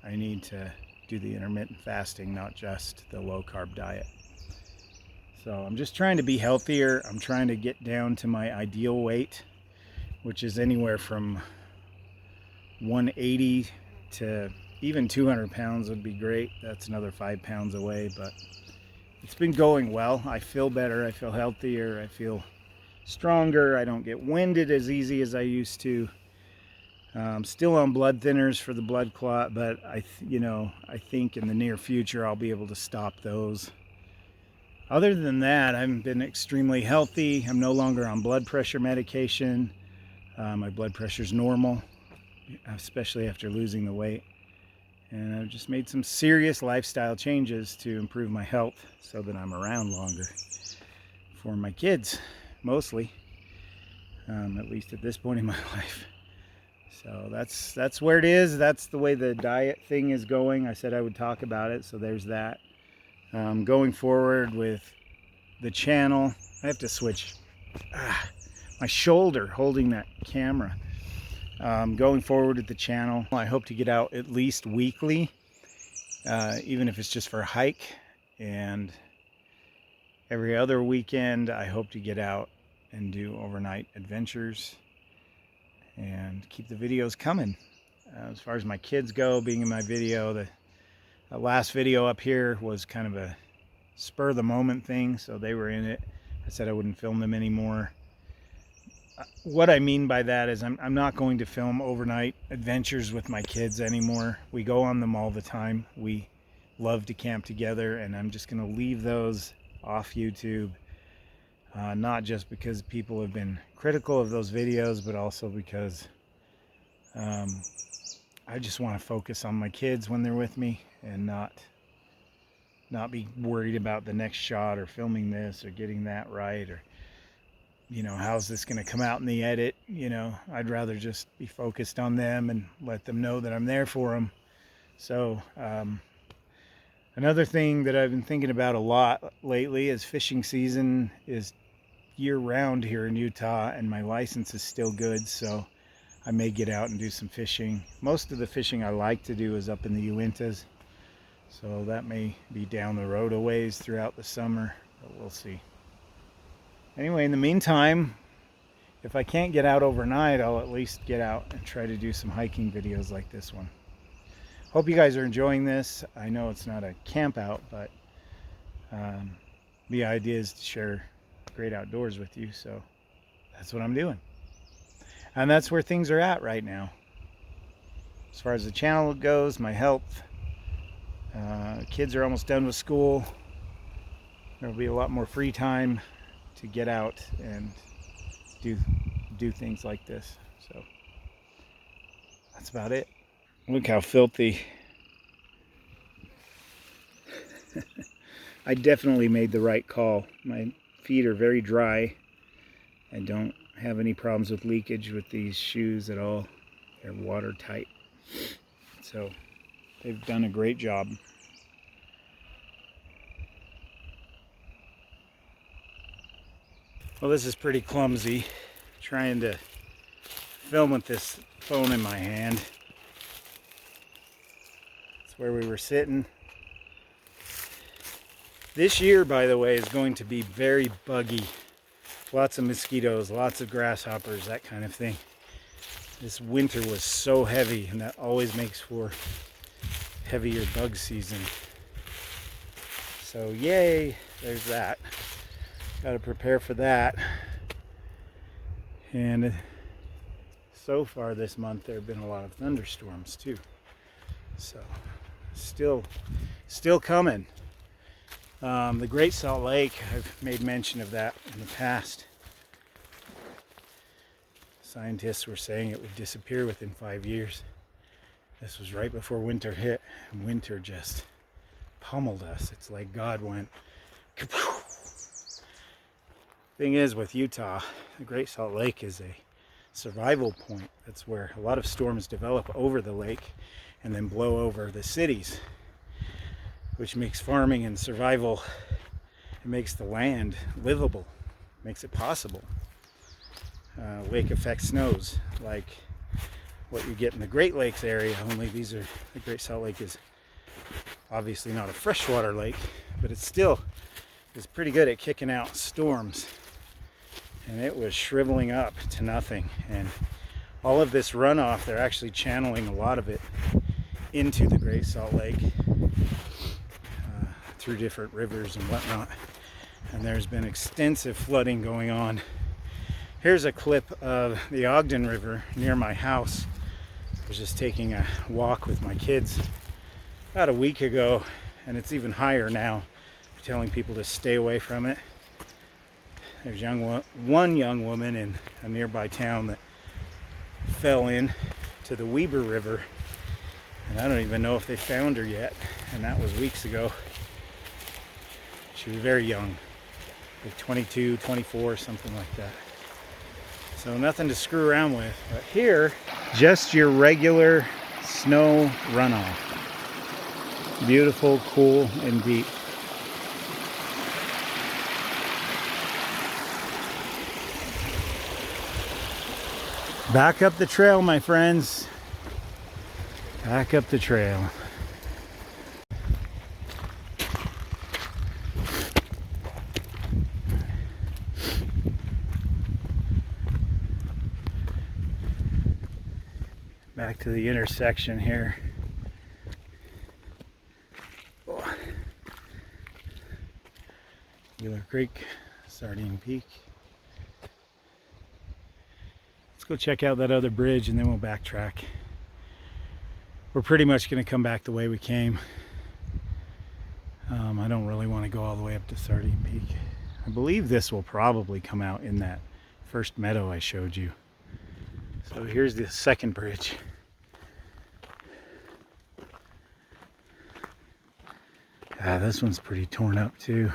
I need to do the intermittent fasting, not just the low carb diet. So I'm just trying to be healthier. I'm trying to get down to my ideal weight, which is anywhere from 180 to even 200 pounds would be great. That's another 5 pounds away, but it's been going well. I feel better, I feel healthier, I feel stronger, I don't get winded as easy as I used to. Still on blood thinners for the blood clot, but I think in the near future I'll be able to stop those. Other than that, I've been extremely healthy. I'm no longer on blood pressure medication. My blood pressure's normal, especially after losing the weight. And I've just made some serious lifestyle changes to improve my health so that I'm around longer for my kids, mostly, at least at this point in my life. So that's where it is. That's the way the diet thing is going. I said I would talk about it, so there's that. Going forward with the channel, I have to switch my shoulder holding that camera. Going forward with the channel, I hope to get out at least weekly, even if it's just for a hike. And every other weekend, I hope to get out and do overnight adventures and keep the videos coming. As far as my kids go, being in my video, the last video up here was kind of a spur of the moment thing, so they were in it. I said I wouldn't film them anymore. What I mean by that is I'm not going to film overnight adventures with my kids anymore. We go on them all the time. We love to camp together, and I'm just going to leave those off YouTube. Not just because people have been critical of those videos, but also because I just want to focus on my kids when they're with me and not be worried about the next shot or filming this or getting that right, or how's this going to come out in the edit. I'd rather just be focused on them and let them know that I'm there for them. So another thing that I've been thinking about a lot lately is fishing season is year-round here in Utah, and my license is still good, so I may get out and do some fishing. Most of the fishing I like to do is up in the Uintas, so that may be down the road a ways throughout the summer, but we'll see. Anyway, in the meantime, if I can't get out overnight, I'll at least get out and try to do some hiking videos like this one. Hope you guys are enjoying this. I know it's not a camp out, but the idea is to share great outdoors with you, so that's what I'm doing. And that's where things are at right now. As far as the channel goes, my health, kids are almost done with school. There'll be a lot more free time to get out and do things like this. So that's about it. Look how filthy. I definitely made the right call. My feet are very dry. I don't have any problems with leakage with these shoes at all. They're watertight. So they've done a great job. Well, this is pretty clumsy, trying to film with this phone in my hand. That's where we were sitting. This year, by the way, is going to be very buggy. Lots of mosquitoes, lots of grasshoppers, that kind of thing. This winter was so heavy, and that always makes for heavier bug season. So yay, there's that. Got to prepare for that. And so far this month there have been a lot of thunderstorms too. So still coming. The Great Salt Lake, I've made mention of that in the past. Scientists were saying it would disappear within 5 years. This was right before winter hit, and winter just pummeled us. It's like God went kapoof. Thing is, with Utah, the Great Salt Lake is a survival point. That's where a lot of storms develop over the lake and then blow over the cities, which makes farming and survival, it makes the land livable, makes it possible. Lake effect snows, like what you get in the Great Lakes area, only the Great Salt Lake is obviously not a freshwater lake, but it still is pretty good at kicking out storms. And it was shriveling up to nothing. And all of this runoff, they're actually channeling a lot of it into the Great Salt Lake through different rivers and whatnot. And there's been extensive flooding going on. Here's a clip of the Ogden River near my house. I was just taking a walk with my kids about a week ago, and it's even higher now, telling people to stay away from it. There's one young woman in a nearby town that fell in to the Weber River, and I don't even know if they found her yet, and that was weeks ago. She was very young, like 22, 24, something like that. So nothing to screw around with. But here, just your regular snow runoff. Beautiful, cool, and deep. Back up the trail, my friends. Back up the trail. Back to the intersection here. Oh. Wheeler Creek, Sardine Peak. Let's go check out that other bridge and then we'll backtrack. We're pretty much going to come back the way we came. I don't really want to go all the way up to Sardine Peak. I believe this will probably come out in that first meadow I showed you. So here's the second bridge. This one's pretty torn up too.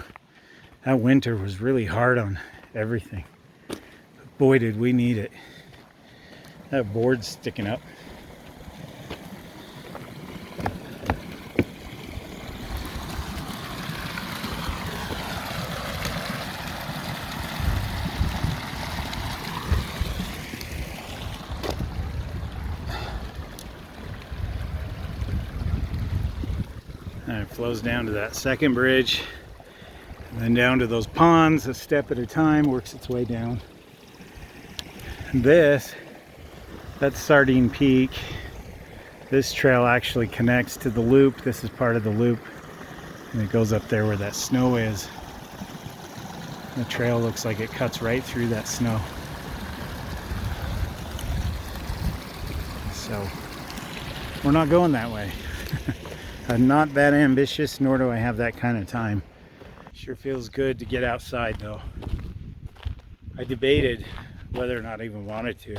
That winter was really hard on everything. But boy, did we need it. That board's sticking up. And it flows down to that second bridge, and then down to those ponds, a step at a time, works its way down. That's Sardine Peak. This trail actually connects to the loop. This is part of the loop, and it goes up there where that snow is. The trail looks like it cuts right through that snow. So we're not going that way. I'm not that ambitious, nor do I have that kind of time. Sure feels good to get outside though. I debated whether or not I even wanted to.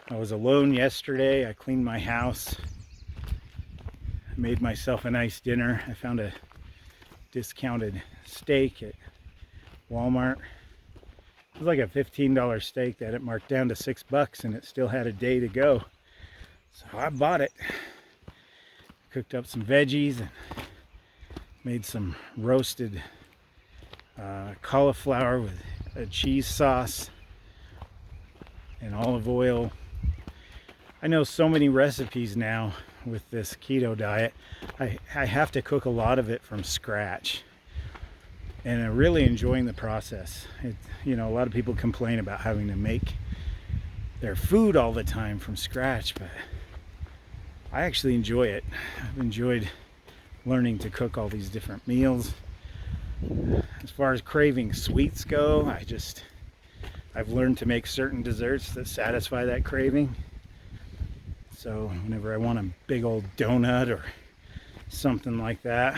I was alone yesterday. I cleaned my house. I made myself a nice dinner. I found a discounted steak at Walmart. It was like a $15 steak that it marked down to $6 and it still had a day to go. So I bought it. Cooked up some veggies and made some roasted cauliflower with a cheese sauce and olive oil. I know so many recipes now with this keto diet. I have to cook a lot of it from scratch, and I'm really enjoying the process. A lot of people complain about having to make their food all the time from scratch, but I actually enjoy it. I've enjoyed learning to cook all these different meals. As far as craving sweets go, I've learned to make certain desserts that satisfy that craving. So whenever I want a big old donut or something like that,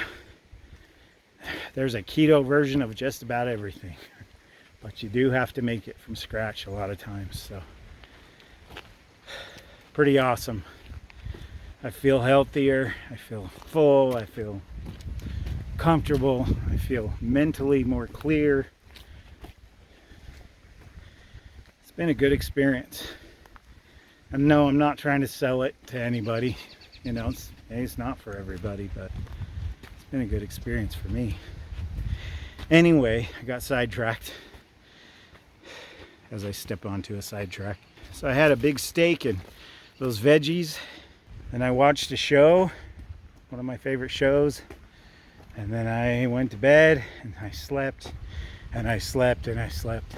there's a keto version of just about everything. But you do have to make it from scratch a lot of times. So pretty awesome. I feel healthier, I feel full, I feel comfortable, I feel mentally more clear. It's been a good experience. And no, I'm not trying to sell it to anybody. It's not for everybody, but it's been a good experience for me. Anyway, I got sidetracked as I step onto a sidetrack. So I had a big steak and those veggies. And I watched a show, one of my favorite shows, and then I went to bed and I slept and I slept and I slept.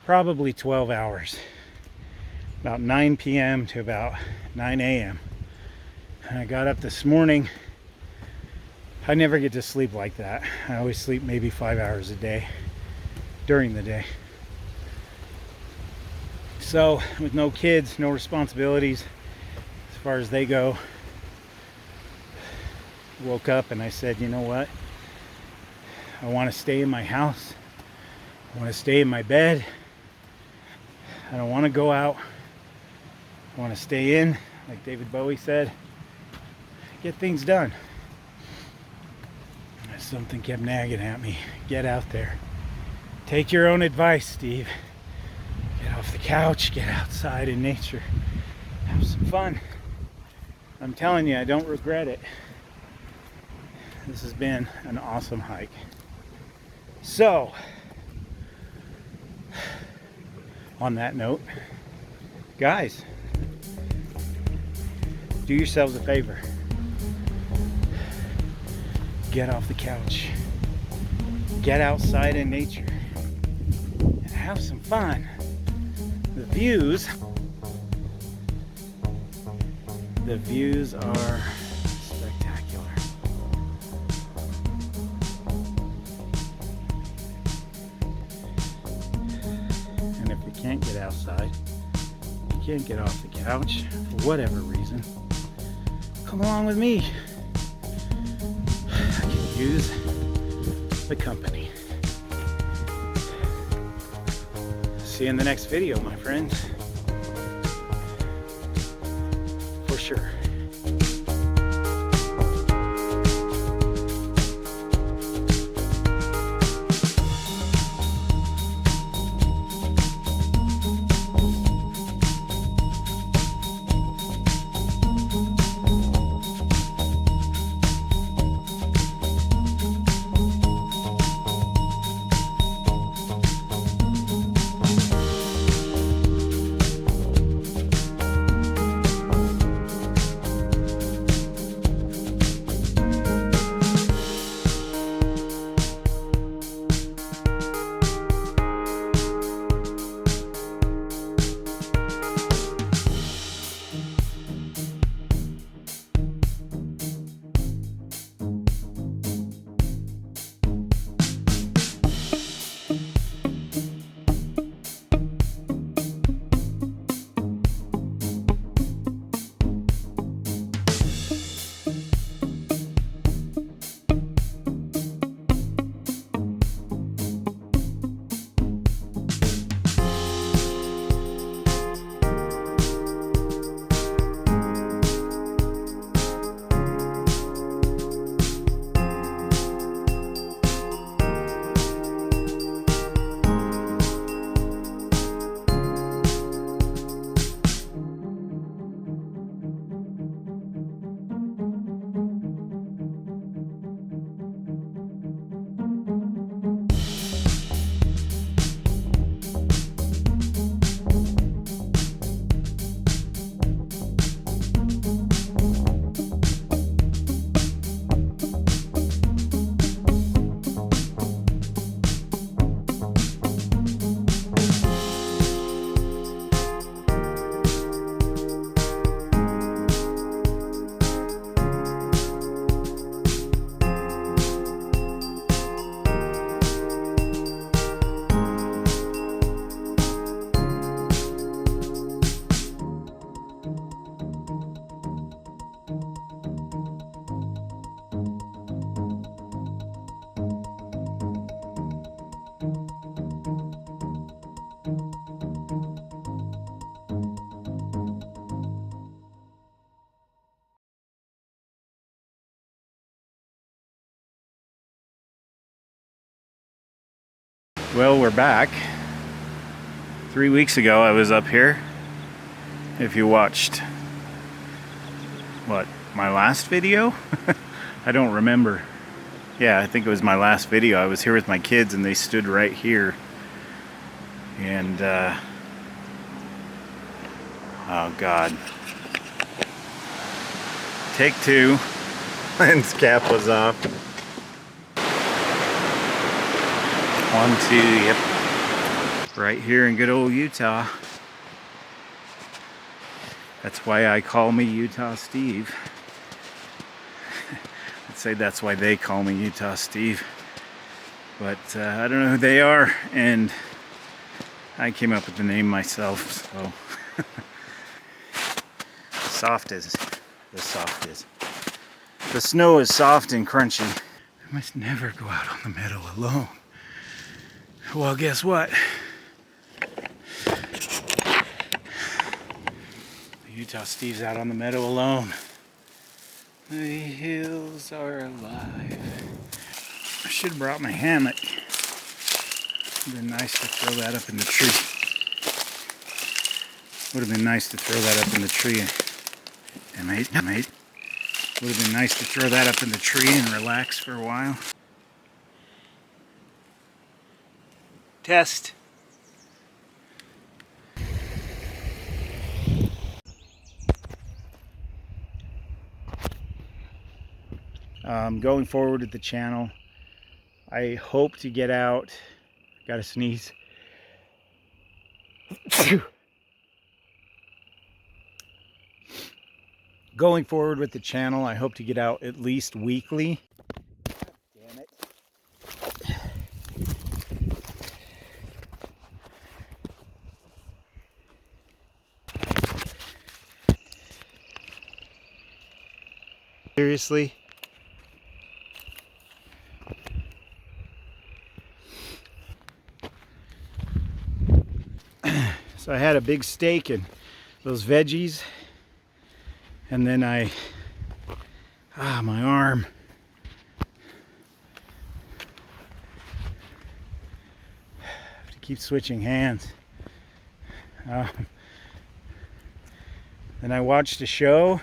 Probably 12 hours, about 9 p.m. to about 9 a.m. And I got up this morning I never get to sleep like that. I always sleep maybe 5 hours a day during the day. So with no kids, no responsibilities as far as they go, woke up and I said, you know what? I want to stay in my house. I want to stay in my bed. I don't want to go out. I want to stay in, like David Bowie said, get things done. Something kept nagging at me. Get out there. Take your own advice, Steve. Get off the couch, get outside in nature. Have some fun. I'm telling you, I don't regret it. This has been an awesome hike. So, on that note, guys, do yourselves a favor. Get off the couch. Get outside in nature. And have some fun. The views are spectacular. And if you can't get outside, you can't get off the couch for whatever reason, come along with me. I can use the company. See you in the next video, my friends. For sure. Well, we're back. 3 weeks ago I was up here. If you watched, what, my last video? I don't remember. Yeah, I think it was my last video. I was here with my kids and they stood right here. And, oh God. Take two. Lens cap was off. 1, 2, yep. Right here in good old Utah. That's why I call me Utah Steve. It's say that's why they call me Utah Steve. But I don't know who they are, and I came up with the name myself, so. Soft as the snow is soft and crunchy. I must never go out on the meadow alone. Well, guess what? Utah Steve's out on the meadow alone. The hills are alive. I should have brought my hammock. Would have been nice to throw that up in the tree. Would have been nice to throw that up in the tree. And mate. Would have been nice to throw that up in the tree and relax for a while. Test. Going forward with the channel, I hope to get out. Gotta sneeze. Going forward with the channel, I hope to get out at least weekly. Damn it. Seriously? So I had a big steak and those veggies, and then my arm. I have to keep switching hands. Then I watched a show.